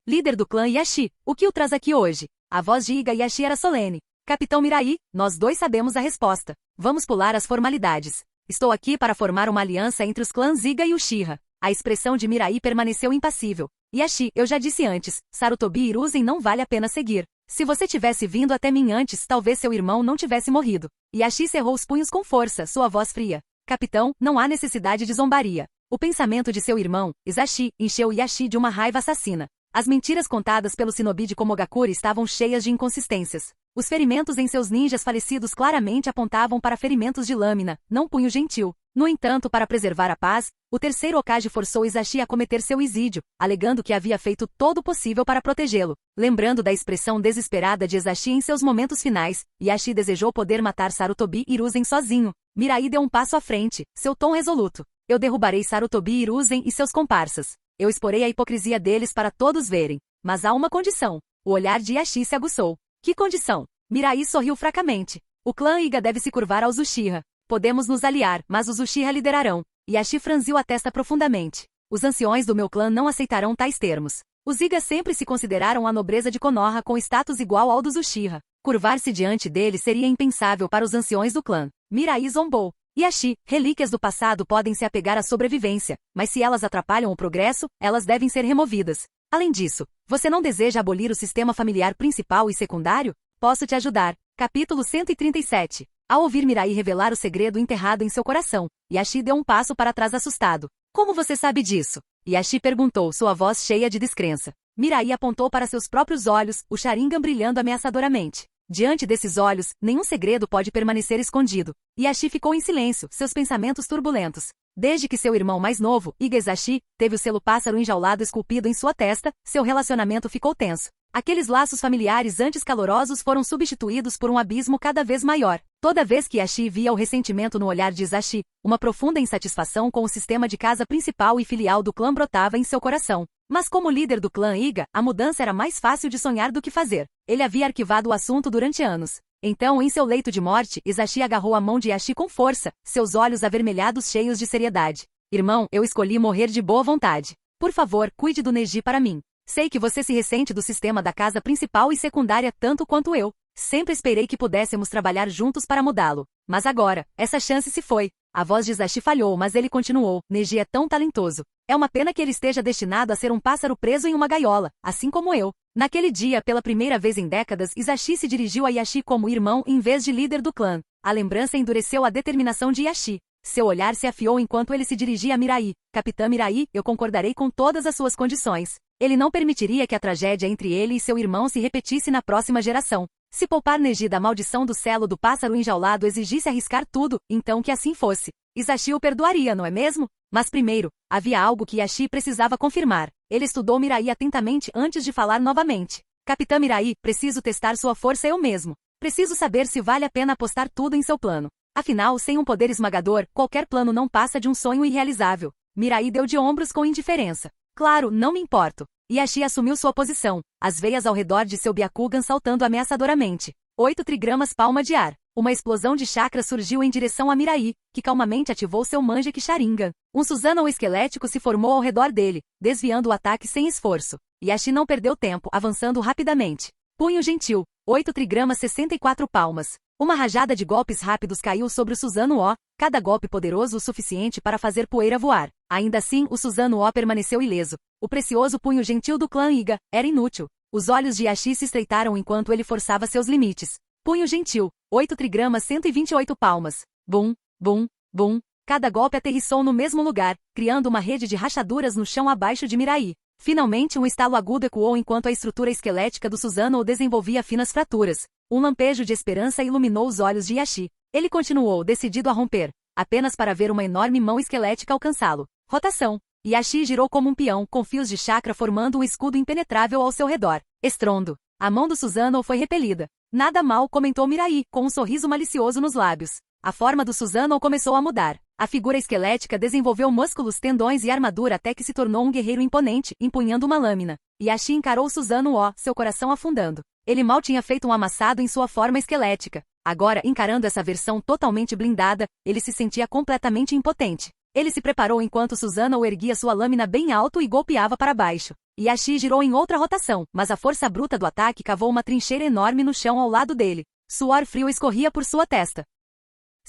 Líder do clã Yashi, o que o traz aqui hoje? A voz de Igayashi era solene. Capitão Mirai, nós dois sabemos a resposta. Vamos pular as formalidades. Estou aqui para formar uma aliança entre os clãs Iga e Uchiha. A expressão de Mirai permaneceu impassível. Yashi, eu já disse antes, Sarutobi Hiruzen não vale a pena seguir. Se você tivesse vindo até mim antes, talvez seu irmão não tivesse morrido. Yashi cerrou os punhos com força, sua voz fria. Capitão, não há necessidade de zombaria. O pensamento de seu irmão, Izashi, encheu Yashi de uma raiva assassina. As mentiras contadas pelo shinobi de Komogakure estavam cheias de inconsistências. Os ferimentos em seus ninjas falecidos claramente apontavam para ferimentos de lâmina, não punho gentil. No entanto, para preservar a paz, o terceiro Hokage forçou Izashi a cometer seu isídio, alegando que havia feito todo o possível para protegê-lo. Lembrando da expressão desesperada de Izashi em seus momentos finais, Yashi desejou poder matar Sarutobi Hiruzen sozinho. Mirai deu um passo à frente, seu tom resoluto. Eu derrubarei Sarutobi Hiruzen e seus comparsas. Eu exporei a hipocrisia deles para todos verem. Mas há uma condição. O olhar de Yashi se aguçou. Que condição? Mirai sorriu fracamente. O clã Iga deve se curvar aos Uchiha. Podemos nos aliar, mas os Uchiha liderarão. Yashi franziu a testa profundamente. Os anciões do meu clã não aceitarão tais termos. Os Iga sempre se consideraram a nobreza de Konoha com status igual ao dos Uchiha. Curvar-se diante deles seria impensável para os anciões do clã. Mirai zombou. Yashi, relíquias do passado podem se apegar à sobrevivência, mas se elas atrapalham o progresso, elas devem ser removidas. Além disso, você não deseja abolir o sistema familiar principal e secundário? Posso te ajudar. Capítulo 137. Ao ouvir Mirai revelar o segredo enterrado em seu coração, Yashi deu um passo para trás assustado. Como você sabe disso? Yashi perguntou, sua voz cheia de descrença. Mirai apontou para seus próprios olhos, o Sharingan brilhando ameaçadoramente. Diante desses olhos, nenhum segredo pode permanecer escondido. Yashi ficou em silêncio, seus pensamentos turbulentos. Desde que seu irmão mais novo, Iga Izashi, teve o selo pássaro enjaulado esculpido em sua testa, seu relacionamento ficou tenso. Aqueles laços familiares antes calorosos foram substituídos por um abismo cada vez maior. Toda vez que Yashi via o ressentimento no olhar de Izashi, uma profunda insatisfação com o sistema de casa principal e filial do clã brotava em seu coração. Mas como líder do clã Iga, a mudança era mais fácil de sonhar do que fazer. Ele havia arquivado o assunto durante anos. Então, em seu leito de morte, Izashi agarrou a mão de Yashi com força, seus olhos avermelhados cheios de seriedade. Irmão, eu escolhi morrer de boa vontade. Por favor, cuide do Neji para mim. Sei que você se ressente do sistema da casa principal e secundária tanto quanto eu. Sempre esperei que pudéssemos trabalhar juntos para mudá-lo. Mas agora, essa chance se foi. A voz de Izashi falhou, mas ele continuou. Neji é tão talentoso. É uma pena que ele esteja destinado a ser um pássaro preso em uma gaiola, assim como eu. Naquele dia, pela primeira vez em décadas, Izashi se dirigiu a Yashi como irmão em vez de líder do clã. A lembrança endureceu a determinação de Yashi. Seu olhar se afiou enquanto ele se dirigia a Mirai. Capitã Mirai, eu concordarei com todas as suas condições. Ele não permitiria que a tragédia entre ele e seu irmão se repetisse na próxima geração. Se poupar Neji da maldição do selo do pássaro enjaulado exigisse arriscar tudo, então que assim fosse. Izashi o perdoaria, não é mesmo? Mas primeiro, havia algo que Yashi precisava confirmar. Ele estudou Mirai atentamente antes de falar novamente. Capitã Mirai, preciso testar sua força eu mesmo. Preciso saber se vale a pena apostar tudo em seu plano. Afinal, sem um poder esmagador, qualquer plano não passa de um sonho irrealizável. Mirai deu de ombros com indiferença. Claro, não me importo. Yashi assumiu sua posição, as veias ao redor de seu Byakugan saltando ameaçadoramente. 8 trigramas palma de ar. Uma explosão de chakra surgiu em direção a Mirai, que calmamente ativou seu Manjeki Sharingan. Um Susanoo esquelético se formou ao redor dele, desviando o ataque sem esforço. Yashi não perdeu tempo, avançando rapidamente. Punho gentil. 8 trigramas 64 palmas. Uma rajada de golpes rápidos caiu sobre o Susanoo, cada golpe poderoso o suficiente para fazer poeira voar. Ainda assim, o Susanoo permaneceu ileso. O precioso punho gentil do clã Iga era inútil. Os olhos de Yashi se estreitaram enquanto ele forçava seus limites. Punho gentil. 8 trigramas 128 palmas. Bum, bum, bum. Cada golpe aterrissou no mesmo lugar, criando uma rede de rachaduras no chão abaixo de Mirai. Finalmente um estalo agudo ecoou enquanto a estrutura esquelética do Susanoo desenvolvia finas fraturas. Um lampejo de esperança iluminou os olhos de Yashi. Ele continuou, decidido a romper, apenas para ver uma enorme mão esquelética alcançá-lo. Rotação. Yashi girou como um peão, com fios de chakra formando um escudo impenetrável ao seu redor. Estrondo. A mão do Susanoo foi repelida. Nada mal, comentou Mirai, com um sorriso malicioso nos lábios. A forma do Susanoo começou a mudar. A figura esquelética desenvolveu músculos, tendões e armadura até que se tornou um guerreiro imponente, empunhando uma lâmina. Yashi encarou Susanoo, seu coração afundando. Ele mal tinha feito um amassado em sua forma esquelética. Agora, encarando essa versão totalmente blindada, ele se sentia completamente impotente. Ele se preparou enquanto Susanoo erguia sua lâmina bem alto e golpeava para baixo. Yashi girou em outra rotação, mas a força bruta do ataque cavou uma trincheira enorme no chão ao lado dele. Suor frio escorria por sua testa.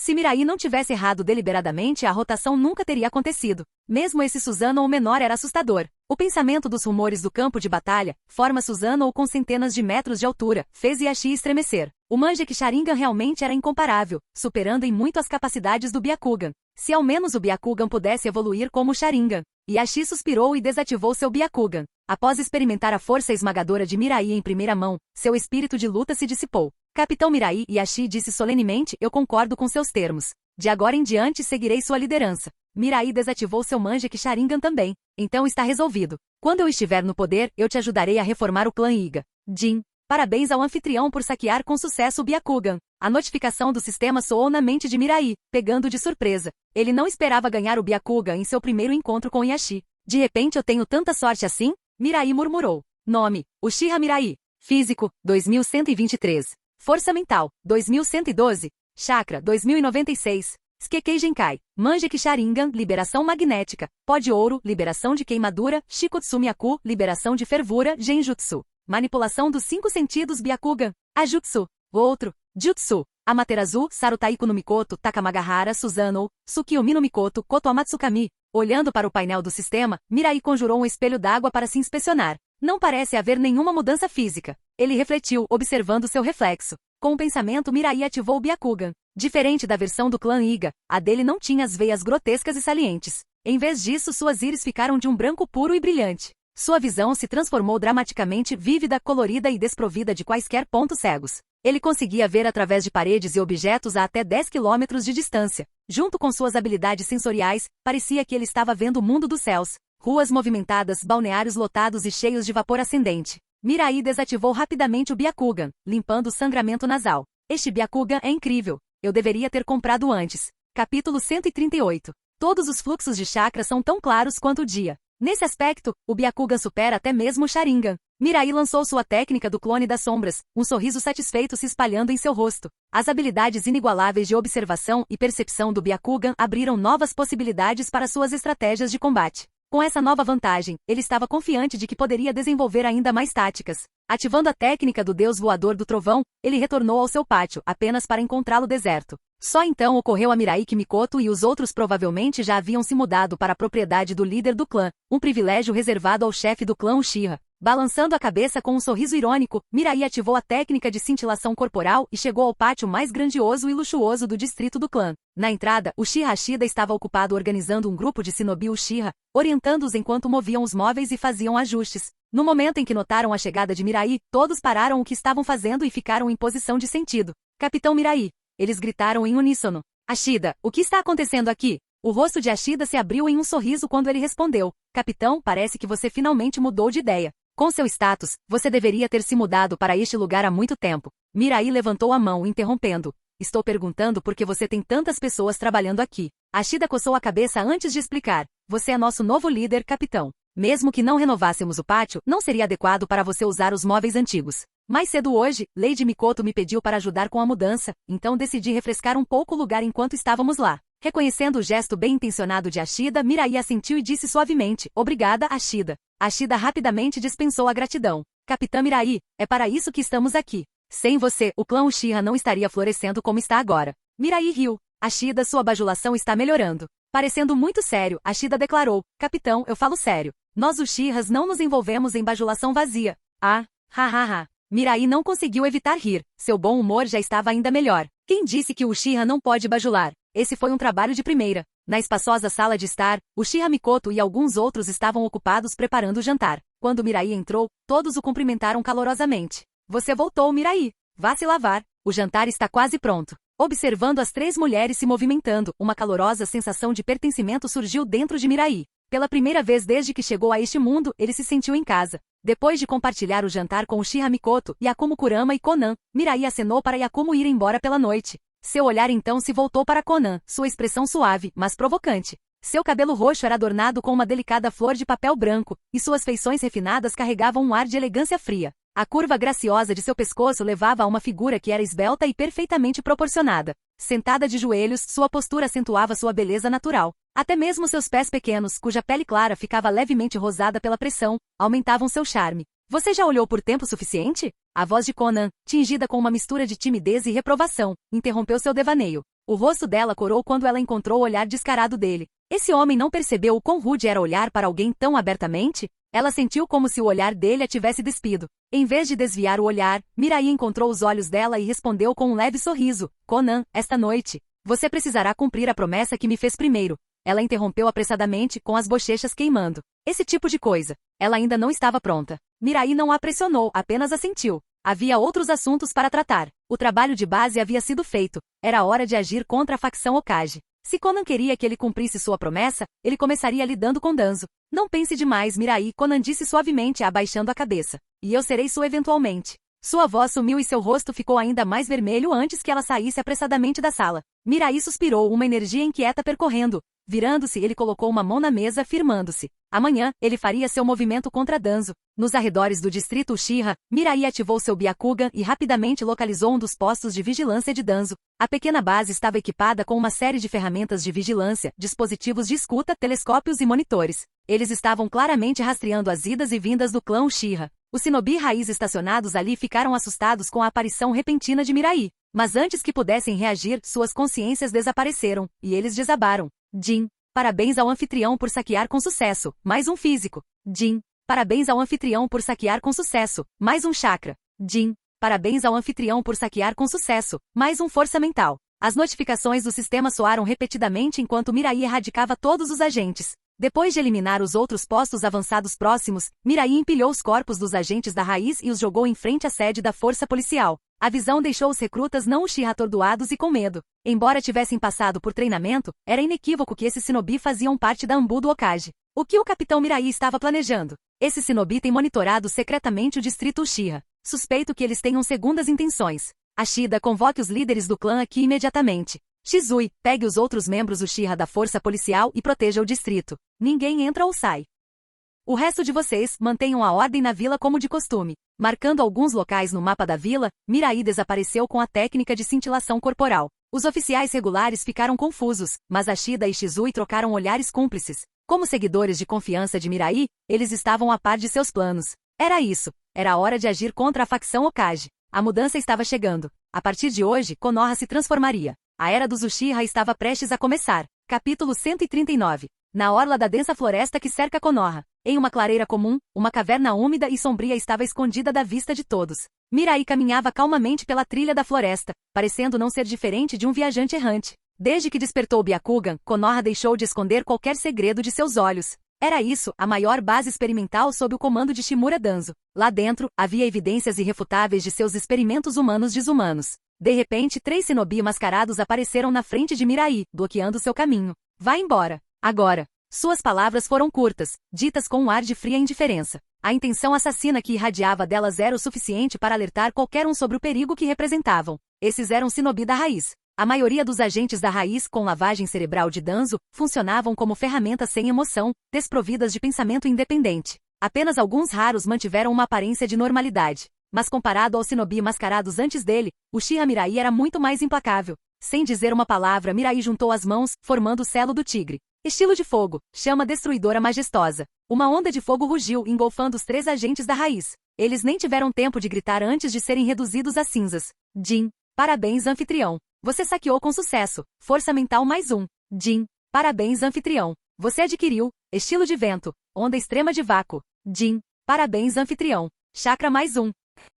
Se Mirai não tivesse errado deliberadamente, a rotação nunca teria acontecido. Mesmo esse Susanoo menor era assustador. O pensamento dos rumores do campo de batalha, forma Susanoo com centenas de metros de altura, fez Yashi estremecer. O Mangekyou Sharingan realmente era incomparável, superando em muito as capacidades do Byakugan. Se ao menos o Byakugan pudesse evoluir como o Sharingan. Yashi suspirou e desativou seu Byakugan. Após experimentar a força esmagadora de Mirai em primeira mão, seu espírito de luta se dissipou. Capitão Mirai, Yashi disse solenemente, eu concordo com seus termos. De agora em diante seguirei sua liderança. Mirai desativou seu Mangekyou Sharingan também. Então está resolvido. Quando eu estiver no poder, eu te ajudarei a reformar o clã Iga. Jin. Parabéns ao anfitrião por saquear com sucesso o Byakugan. A notificação do sistema soou na mente de Mirai, pegando de surpresa. Ele não esperava ganhar o Byakugan em seu primeiro encontro com Yashi. De repente eu tenho tanta sorte assim? Mirai murmurou. Nome, Uchiha Mirai. Físico, 2123. Força mental, 2112. Chakra, 2096. Skekei Genkai. Mangekyou Sharingan, liberação magnética. Pó de ouro, liberação de queimadura. Shikotsu-myaku, liberação de fervura. Genjutsu. Manipulação dos 5 sentidos Byakugan. Ajutsu. Outro. Jutsu. Amaterasu, Sarutaiku no Mikoto, Takamagahara, Susanoo, Tsukiyomi no Mikoto, Koto Amatsukami. Olhando para o painel do sistema, Mirai conjurou um espelho d'água para se inspecionar. Não parece haver nenhuma mudança física. Ele refletiu, observando seu reflexo. Com o pensamento, Mirai ativou o Byakugan. Diferente da versão do clã Iga, a dele não tinha as veias grotescas e salientes. Em vez disso, suas íris ficaram de um branco puro e brilhante. Sua visão se transformou dramaticamente vívida, colorida e desprovida de quaisquer pontos cegos. Ele conseguia ver através de paredes e objetos a até 10 quilômetros de distância. Junto com suas habilidades sensoriais, parecia que ele estava vendo o mundo dos céus. Ruas movimentadas, balneários lotados e cheios de vapor ascendente. Mirai desativou rapidamente o Byakugan, limpando o sangramento nasal. Este Byakugan é incrível. Eu deveria ter comprado antes. Capítulo 138. Todos os fluxos de chakra são tão claros quanto o dia. Nesse aspecto, o Byakugan supera até mesmo o Sharingan. Mirai lançou sua técnica do clone das sombras, um sorriso satisfeito se espalhando em seu rosto. As habilidades inigualáveis de observação e percepção do Byakugan abriram novas possibilidades para suas estratégias de combate. Com essa nova vantagem, ele estava confiante de que poderia desenvolver ainda mais táticas. Ativando a técnica do deus voador do trovão, ele retornou ao seu pátio, apenas para encontrá-lo deserto. Só então ocorreu a Mirai que Mikoto e os outros provavelmente já haviam se mudado para a propriedade do líder do clã, um privilégio reservado ao chefe do clã Uchiha. Balançando a cabeça com um sorriso irônico, Mirai ativou a técnica de cintilação corporal e chegou ao pátio mais grandioso e luxuoso do distrito do clã. Na entrada, Uchiha Ashida estava ocupado organizando um grupo de shinobi Uchiha, orientando-os enquanto moviam os móveis e faziam ajustes. No momento em que notaram a chegada de Mirai, todos pararam o que estavam fazendo e ficaram em posição de sentido. Capitão Mirai. Eles gritaram em uníssono. Ashida, o que está acontecendo aqui? O rosto de Ashida se abriu em um sorriso quando ele respondeu. Capitão, parece que você finalmente mudou de ideia. Com seu status, você deveria ter se mudado para este lugar há muito tempo. Mirai levantou a mão, interrompendo. Estou perguntando por que você tem tantas pessoas trabalhando aqui. Ashida coçou a cabeça antes de explicar. Você é nosso novo líder, capitão. Mesmo que não renovássemos o pátio, não seria adequado para você usar os móveis antigos. Mais cedo hoje, Lady Mikoto me pediu para ajudar com a mudança, então decidi refrescar um pouco o lugar enquanto estávamos lá. Reconhecendo o gesto bem intencionado de Ashida, Mirai assentiu e disse suavemente, obrigada, Ashida. Ashida rapidamente dispensou a gratidão. Capitã Mirai, é para isso que estamos aqui. Sem você, o clã Uchiha não estaria florescendo como está agora. Mirai riu. Ashida, sua bajulação está melhorando. Parecendo muito sério, Ashida declarou, capitão, eu falo sério. Nós Uchihas não nos envolvemos em bajulação vazia. Ah, hahaha. Mirai não conseguiu evitar rir. Seu bom humor já estava ainda melhor. Quem disse que o Uchiha não pode bajular? Esse foi um trabalho de primeira. Na espaçosa sala de estar, Uchiha Mikoto e alguns outros estavam ocupados preparando o jantar. Quando Mirai entrou, todos o cumprimentaram calorosamente. Você voltou, Mirai. Vá se lavar. O jantar está quase pronto. Observando as 3 mulheres se movimentando, uma calorosa sensação de pertencimento surgiu dentro de Mirai. Pela primeira vez desde que chegou a este mundo, ele se sentiu em casa. Depois de compartilhar o jantar com Uchiha Mikoto, Yakumo Kurama e Konan, Mirai acenou para Yakumo ir embora pela noite. Seu olhar então se voltou para Konan, sua expressão suave, mas provocante. Seu cabelo roxo era adornado com uma delicada flor de papel branco, e suas feições refinadas carregavam um ar de elegância fria. A curva graciosa de seu pescoço levava a uma figura que era esbelta e perfeitamente proporcionada. Sentada de joelhos, sua postura acentuava sua beleza natural. Até mesmo seus pés pequenos, cuja pele clara ficava levemente rosada pela pressão, aumentavam seu charme. Você já olhou por tempo suficiente? A voz de Konan, tingida com uma mistura de timidez e reprovação, interrompeu seu devaneio. O rosto dela corou quando ela encontrou o olhar descarado dele. Esse homem não percebeu o quão rude era olhar para alguém tão abertamente? Ela sentiu como se o olhar dele a tivesse despido. Em vez de desviar o olhar, Mirai encontrou os olhos dela e respondeu com um leve sorriso. Konan, esta noite, você precisará cumprir a promessa que me fez primeiro. Ela interrompeu apressadamente, com as bochechas queimando. Esse tipo de coisa. Ela ainda não estava pronta. Mirai não a pressionou, apenas assentiu. Havia outros assuntos para tratar. O trabalho de base havia sido feito. Era hora de agir contra a facção Hokage. Se Konan queria que ele cumprisse sua promessa, ele começaria lidando com Danzo. Não pense demais, Mirai, Konan disse suavemente, abaixando a cabeça. E eu serei sua eventualmente. Sua voz sumiu e seu rosto ficou ainda mais vermelho antes que ela saísse apressadamente da sala. Mirai suspirou, uma energia inquieta percorrendo. Virando-se, ele colocou uma mão na mesa, firmando-se. Amanhã, ele faria seu movimento contra Danzo. Nos arredores do distrito Uchiha, Mirai ativou seu Byakugan e rapidamente localizou um dos postos de vigilância de Danzo. A pequena base estava equipada com uma série de ferramentas de vigilância, dispositivos de escuta, telescópios e monitores. Eles estavam claramente rastreando as idas e vindas do clã Uchiha. Os shinobi raiz estacionados ali ficaram assustados com a aparição repentina de Mirai. Mas antes que pudessem reagir, suas consciências desapareceram, e eles desabaram. Jin, parabéns ao anfitrião por saquear com sucesso, mais um físico. Jin, parabéns ao anfitrião por saquear com sucesso, mais um chakra. Jin, parabéns ao anfitrião por saquear com sucesso, mais um força mental. As notificações do sistema soaram repetidamente enquanto Mirai erradicava todos os agentes. Depois de eliminar os outros postos avançados próximos, Mirai empilhou os corpos dos agentes da raiz e os jogou em frente à sede da força policial. A visão deixou os recrutas não Uchiha atordoados e com medo. Embora tivessem passado por treinamento, era inequívoco que esses shinobi faziam parte da Anbu do Hokage. O que o capitão Mirai estava planejando? Esse shinobi tem monitorado secretamente o distrito Uchiha. Suspeito que eles tenham segundas intenções. Ashida, convoque os líderes do clã aqui imediatamente. Shizui, pegue os outros membros Uchiha da força policial e proteja o distrito. Ninguém entra ou sai. O resto de vocês, mantenham a ordem na vila como de costume. Marcando alguns locais no mapa da vila, Mirai desapareceu com a técnica de cintilação corporal. Os oficiais regulares ficaram confusos, mas Ashida e Shizui trocaram olhares cúmplices. Como seguidores de confiança de Mirai, eles estavam a par de seus planos. Era isso. Era a hora de agir contra a facção Hokage. A mudança estava chegando. A partir de hoje, Konoha se transformaria. A Era dos Uchiha estava prestes a começar. Capítulo 139. Na orla da densa floresta que cerca Konoha. Em uma clareira comum, uma caverna úmida e sombria estava escondida da vista de todos. Mirai caminhava calmamente pela trilha da floresta, parecendo não ser diferente de um viajante errante. Desde que despertou Byakugan, Konoha deixou de esconder qualquer segredo de seus olhos. Era isso, a maior base experimental sob o comando de Shimura Danzo. Lá dentro, havia evidências irrefutáveis de seus experimentos humanos desumanos. De repente, 3 shinobi mascarados apareceram na frente de Mirai, bloqueando seu caminho. Vá embora. Agora. Suas palavras foram curtas, ditas com um ar de fria indiferença. A intenção assassina que irradiava delas era o suficiente para alertar qualquer um sobre o perigo que representavam. Esses eram shinobi da raiz. A maioria dos agentes da raiz com lavagem cerebral de Danzo funcionavam como ferramentas sem emoção, desprovidas de pensamento independente. Apenas alguns raros mantiveram uma aparência de normalidade. Mas comparado aos shinobi mascarados antes dele, Uchiha Mirai era muito mais implacável. Sem dizer uma palavra, Mirai juntou as mãos, formando o selo do tigre. Estilo de fogo, chama destruidora majestosa. Uma onda de fogo rugiu, engolfando os 3 agentes da raiz. Eles nem tiveram tempo de gritar antes de serem reduzidos a cinzas. Jin, parabéns anfitrião. Você saqueou com sucesso. Força mental mais 1. Jin, parabéns anfitrião. Você adquiriu. Estilo de vento. Onda extrema de vácuo. Jin, parabéns anfitrião. Chakra mais 1.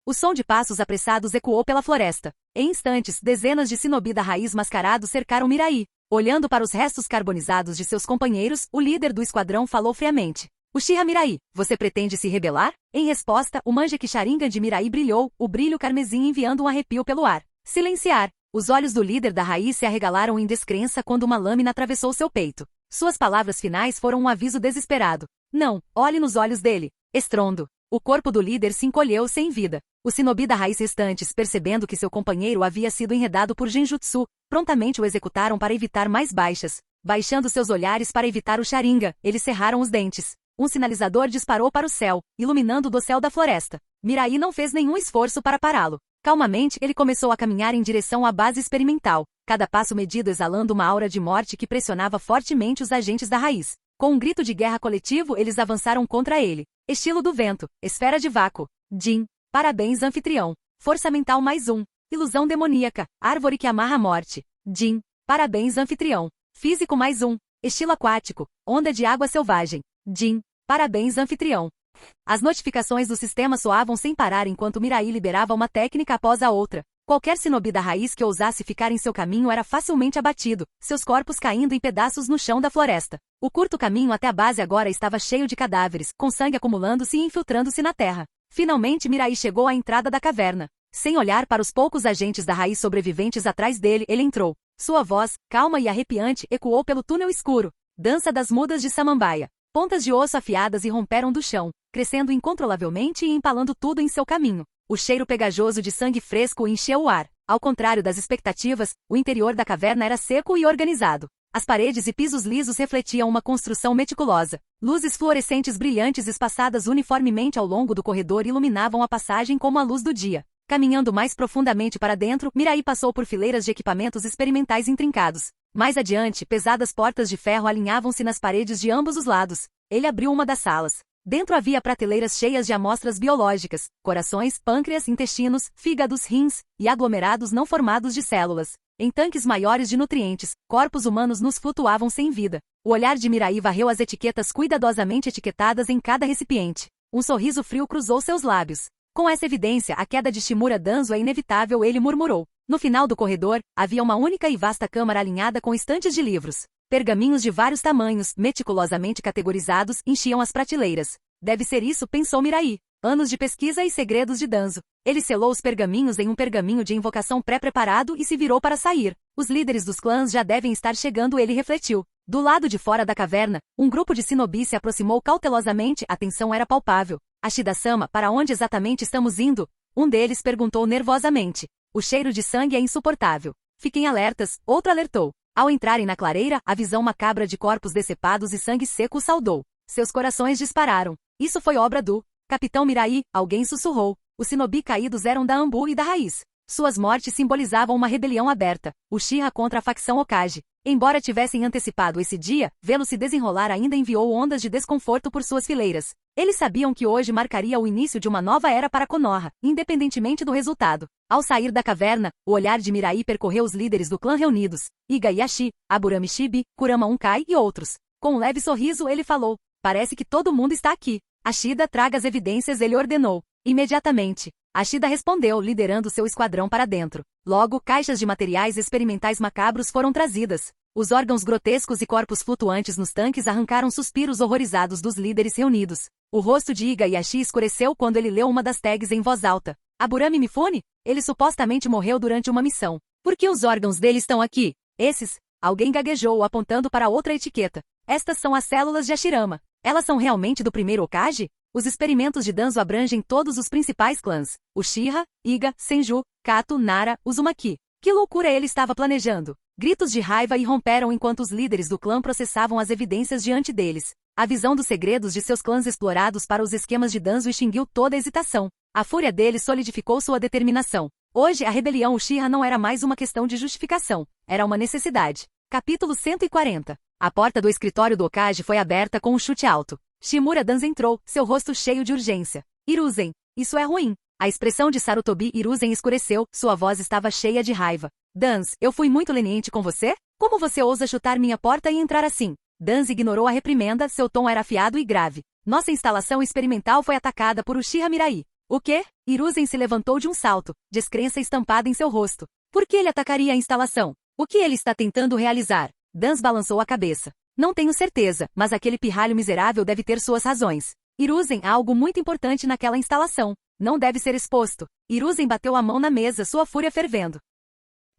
O som de passos apressados ecoou pela floresta. Em instantes, dezenas de shinobi da raiz mascarados cercaram Mirai. Olhando para os restos carbonizados de seus companheiros, o líder do esquadrão falou friamente. Uchiha Mirai, você pretende se rebelar? Em resposta, o Mangekyou Sharingan de Mirai brilhou, o brilho carmesim enviando um arrepio pelo ar. Silenciar. Os olhos do líder da raiz se arregalaram em descrença quando uma lâmina atravessou seu peito. Suas palavras finais foram um aviso desesperado. Não, olhe nos olhos dele. Estrondo. O corpo do líder se encolheu sem vida. Os shinobi da raiz restantes, percebendo que seu companheiro havia sido enredado por Genjutsu, prontamente o executaram para evitar mais baixas. Baixando seus olhares para evitar o Sharingan, eles cerraram os dentes. Um sinalizador disparou para o céu, iluminando o dossel da floresta. Mirai não fez nenhum esforço para pará-lo. Calmamente, ele começou a caminhar em direção à base experimental, cada passo medido exalando uma aura de morte que pressionava fortemente os agentes da raiz. Com um grito de guerra coletivo, eles avançaram contra ele. Estilo do vento, esfera de vácuo. Jin. Parabéns, anfitrião. Força mental mais 1. Ilusão demoníaca, árvore que amarra a morte. Jin. Parabéns, anfitrião. Físico mais 1. Estilo aquático, onda de água selvagem. Jin. Parabéns, anfitrião. As notificações do sistema soavam sem parar enquanto Mirai liberava uma técnica após a outra. Qualquer shinobi da raiz que ousasse ficar em seu caminho era facilmente abatido, seus corpos caindo em pedaços no chão da floresta. O curto caminho até a base agora estava cheio de cadáveres, com sangue acumulando-se e infiltrando-se na terra. Finalmente Mirai chegou à entrada da caverna. Sem olhar para os poucos agentes da raiz sobreviventes atrás dele, ele entrou. Sua voz, calma e arrepiante, ecoou pelo túnel escuro. Dança das mudas de Samambaia. Pontas de osso afiadas irromperam do chão, crescendo incontrolavelmente e empalando tudo em seu caminho. O cheiro pegajoso de sangue fresco encheu o ar. Ao contrário das expectativas, o interior da caverna era seco e organizado. As paredes e pisos lisos refletiam uma construção meticulosa. Luzes fluorescentes brilhantes espaçadas uniformemente ao longo do corredor iluminavam a passagem como a luz do dia. Caminhando mais profundamente para dentro, Mirai passou por fileiras de equipamentos experimentais intrincados. Mais adiante, pesadas portas de ferro alinhavam-se nas paredes de ambos os lados. Ele abriu uma das salas. Dentro havia prateleiras cheias de amostras biológicas, corações, pâncreas, intestinos, fígados, rins e aglomerados não formados de células. Em tanques maiores de nutrientes, corpos humanos nus flutuavam sem vida. O olhar de Mirai varreu as etiquetas cuidadosamente etiquetadas em cada recipiente. Um sorriso frio cruzou seus lábios. Com essa evidência, a queda de Shimura Danzo é inevitável, ele murmurou. No final do corredor, havia uma única e vasta câmara alinhada com estantes de livros. Pergaminhos de vários tamanhos, meticulosamente categorizados, enchiam as prateleiras. Deve ser isso, pensou Mirai. Anos de pesquisa e segredos de Danzo. Ele selou os pergaminhos em um pergaminho de invocação pré-preparado e se virou para sair. Os líderes dos clãs já devem estar chegando, ele refletiu. Do lado de fora da caverna, um grupo de shinobi se aproximou cautelosamente, a tensão era palpável. Ashida-sama, para onde exatamente estamos indo? Um deles perguntou nervosamente. O cheiro de sangue é insuportável. Fiquem alertas, outro alertou. Ao entrarem na clareira, a visão macabra de corpos decepados e sangue seco os saudou. Seus corações dispararam. Isso foi obra do Capitão Mirai, alguém sussurrou. Os shinobi caídos eram da Anbu e da Raiz. Suas mortes simbolizavam uma rebelião aberta, Uchiha contra a facção Hokage. Embora tivessem antecipado esse dia, vê-lo se desenrolar ainda enviou ondas de desconforto por suas fileiras. Eles sabiam que hoje marcaria o início de uma nova era para Konoha, independentemente do resultado. Ao sair da caverna, o olhar de Mirai percorreu os líderes do clã reunidos, Iga Yashi, Aburami Shibi, Kurama Unkai e outros. Com um leve sorriso ele falou, parece que todo mundo está aqui. Ashida, traga as evidências, ele ordenou. Imediatamente. Ashida respondeu, liderando seu esquadrão para dentro. Logo, caixas de materiais experimentais macabros foram trazidas. Os órgãos grotescos e corpos flutuantes nos tanques arrancaram suspiros horrorizados dos líderes reunidos. O rosto de Iga Yashi escureceu quando ele leu uma das tags em voz alta. Aburami Mifune? Ele supostamente morreu durante uma missão. Por que os órgãos dele estão aqui? Esses? Alguém gaguejou apontando para outra etiqueta. Estas são as células de Hashirama. Elas são realmente do primeiro Hokage? Os experimentos de Danzo abrangem todos os principais clãs. Uchiha, Iga, Senju, Kato, Nara, Uzumaki. Que loucura ele estava planejando! Gritos de raiva irromperam enquanto os líderes do clã processavam as evidências diante deles. A visão dos segredos de seus clãs explorados para os esquemas de Danzo extinguiu toda a hesitação. A fúria deles solidificou sua determinação. Hoje a rebelião Uchiha não era mais uma questão de justificação. Era uma necessidade. Capítulo 140. A porta do escritório do Hokage foi aberta com um chute alto. Shimura Danzo entrou, seu rosto cheio de urgência. Hiruzen, isso é ruim. A expressão de Sarutobi Hiruzen escureceu, sua voz estava cheia de raiva. Danzo, eu fui muito leniente com você? Como você ousa chutar minha porta e entrar assim? Danzo ignorou a reprimenda, seu tom era afiado e grave. Nossa instalação experimental foi atacada por Uchiha Mirai. O quê? Hiruzen se levantou de um salto, descrença estampada em seu rosto. Por que ele atacaria a instalação? O que ele está tentando realizar? Dans balançou a cabeça. Não tenho certeza, mas aquele pirralho miserável deve ter suas razões. Hiruzen há algo muito importante naquela instalação. Não deve ser exposto. Hiruzen bateu a mão na mesa, sua fúria fervendo.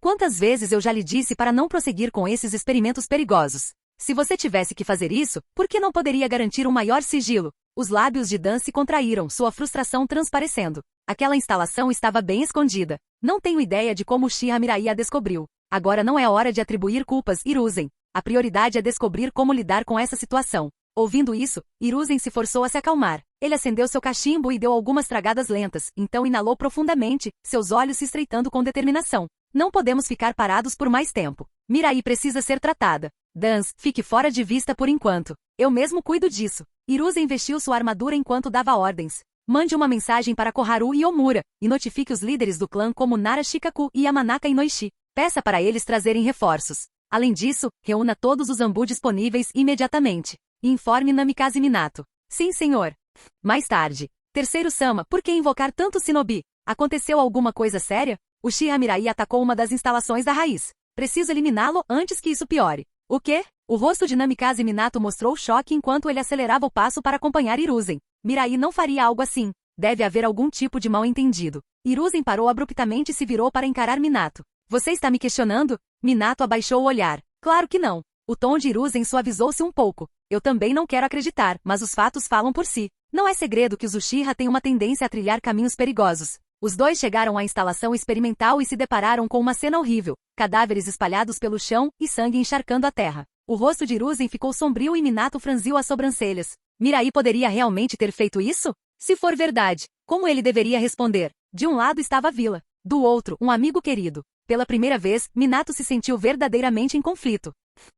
Quantas vezes eu já lhe disse para não prosseguir com esses experimentos perigosos? Se você tivesse que fazer isso, por que não poderia garantir um maior sigilo? Os lábios de Dan se contraíram, sua frustração transparecendo. Aquela instalação estava bem escondida. Não tenho ideia de como Uchiha Mirai a descobriu. Agora não é hora de atribuir culpas, Hiruzen. A prioridade é descobrir como lidar com essa situação. Ouvindo isso, Hiruzen se forçou a se acalmar. Ele acendeu seu cachimbo e deu algumas tragadas lentas, então inalou profundamente, seus olhos se estreitando com determinação. Não podemos ficar parados por mais tempo. Mirai precisa ser tratada. Dans, fique fora de vista por enquanto. Eu mesmo cuido disso. Hiruzen vestiu sua armadura enquanto dava ordens. Mande uma mensagem para Koharu e Omura, e notifique os líderes do clã como Nara Shikaku e Yamanaka Inoishi. Peça para eles trazerem reforços. Além disso, reúna todos os Anbu disponíveis imediatamente. E informe Namikaze Minato. Sim, senhor. Mais tarde. Terceiro Sama, por que invocar tanto shinobi? Aconteceu alguma coisa séria? Uchiha Mirai atacou uma das instalações da raiz. Preciso eliminá-lo antes que isso piore. O quê? O rosto de Namikaze Minato mostrou choque enquanto ele acelerava o passo para acompanhar Hiruzen. Mirai não faria algo assim. Deve haver algum tipo de mal-entendido. Hiruzen parou abruptamente e se virou para encarar Minato. Você está me questionando? Minato abaixou o olhar. Claro que não. O tom de Hiruzen suavizou-se um pouco. Eu também não quero acreditar, mas os fatos falam por si. Não é segredo que os Uchiha têm uma tendência a trilhar caminhos perigosos. Os dois chegaram à instalação experimental e se depararam com uma cena horrível. Cadáveres espalhados pelo chão e sangue encharcando a terra. O rosto de Hiruzen ficou sombrio e Minato franziu as sobrancelhas. Mirai poderia realmente ter feito isso? Se for verdade, como ele deveria responder? De um lado estava a vila. Do outro, um amigo querido. Pela primeira vez, Minato se sentiu verdadeiramente em conflito.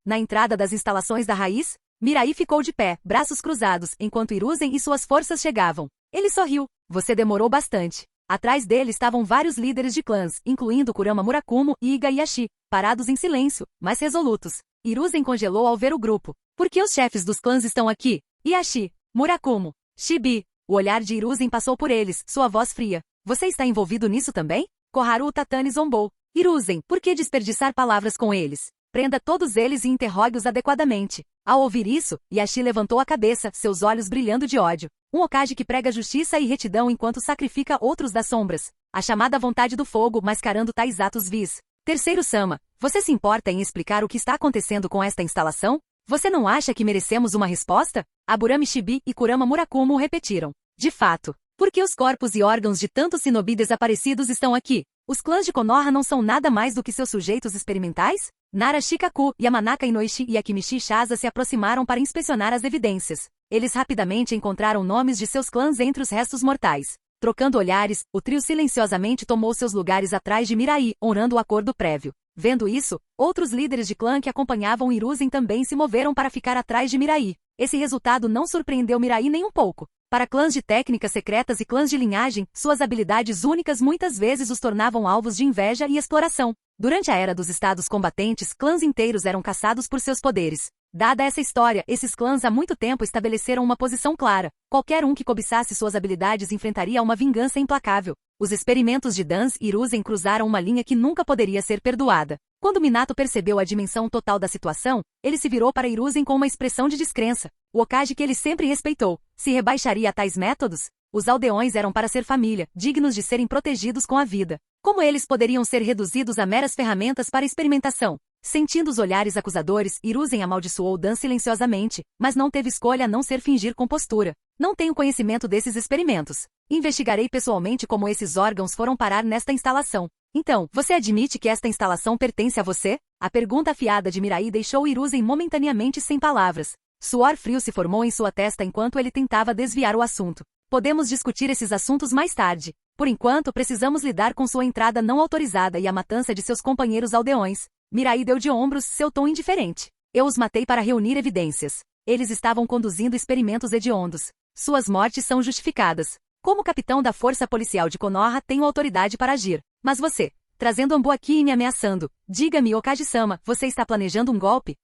Na entrada das instalações da raiz, Mirai ficou de pé, braços cruzados, enquanto Hiruzen e suas forças chegavam. Ele sorriu. Você demorou bastante. Atrás dele estavam vários líderes de clãs, incluindo Kurama Murakumo e Iga Yashi, parados em silêncio, mas resolutos. Hiruzen congelou ao ver o grupo. Por que os chefes dos clãs estão aqui? Yashi, Murakumo, Shibi. O olhar de Hiruzen passou por eles, sua voz fria. Você está envolvido nisso também? Koharu Tatani zombou. Hiruzen, por que desperdiçar palavras com eles? Prenda todos eles e interrogue-os adequadamente. Ao ouvir isso, Yashi levantou a cabeça, seus olhos brilhando de ódio. Um Hokage que prega justiça e retidão enquanto sacrifica outros das sombras. A chamada vontade do fogo mascarando tais atos vis. Terceiro Sama, você se importa em explicar o que está acontecendo com esta instalação? Você não acha que merecemos uma resposta? Aburame Shibi e Kurama Murakumo repetiram. De fato. Por que os corpos e órgãos de tantos shinobi desaparecidos estão aqui? Os clãs de Konoha não são nada mais do que seus sujeitos experimentais? Nara Shikaku, Yamanaka Inoishi e Akimichi Shasa se aproximaram para inspecionar as evidências. Eles rapidamente encontraram nomes de seus clãs entre os restos mortais. Trocando olhares, o trio silenciosamente tomou seus lugares atrás de Mirai, honrando o acordo prévio. Vendo isso, outros líderes de clã que acompanhavam Hiruzen também se moveram para ficar atrás de Mirai. Esse resultado não surpreendeu Mirai nem um pouco. Para clãs de técnicas secretas e clãs de linhagem, suas habilidades únicas muitas vezes os tornavam alvos de inveja e exploração. Durante a era dos estados combatentes, clãs inteiros eram caçados por seus poderes. Dada essa história, esses clãs há muito tempo estabeleceram uma posição clara. Qualquer um que cobiçasse suas habilidades enfrentaria uma vingança implacável. Os experimentos de Dans e Hiruzen cruzaram uma linha que nunca poderia ser perdoada. Quando Minato percebeu a dimensão total da situação, ele se virou para Hiruzen com uma expressão de descrença. O Hokage que ele sempre respeitou, se rebaixaria a tais métodos? Os aldeões eram para ser família, dignos de serem protegidos com a vida. Como eles poderiam ser reduzidos a meras ferramentas para experimentação? Sentindo os olhares acusadores, Hiruzen amaldiçoou Dan silenciosamente, mas não teve escolha a não ser fingir compostura. Não tenho conhecimento desses experimentos. Investigarei pessoalmente como esses órgãos foram parar nesta instalação. Então, você admite que esta instalação pertence a você? A pergunta afiada de Mirai deixou Hiruzen momentaneamente sem palavras. Suor frio se formou em sua testa enquanto ele tentava desviar o assunto. Podemos discutir esses assuntos mais tarde. Por enquanto, precisamos lidar com sua entrada não autorizada e a matança de seus companheiros aldeões. Mirai deu de ombros, seu tom indiferente. Eu os matei para reunir evidências. Eles estavam conduzindo experimentos hediondos. Suas mortes são justificadas. Como capitão da força policial de Konoha, tenho autoridade para agir. Mas você, trazendo Anbu aqui e me ameaçando. Diga-me, Okage-sama, você está planejando um golpe?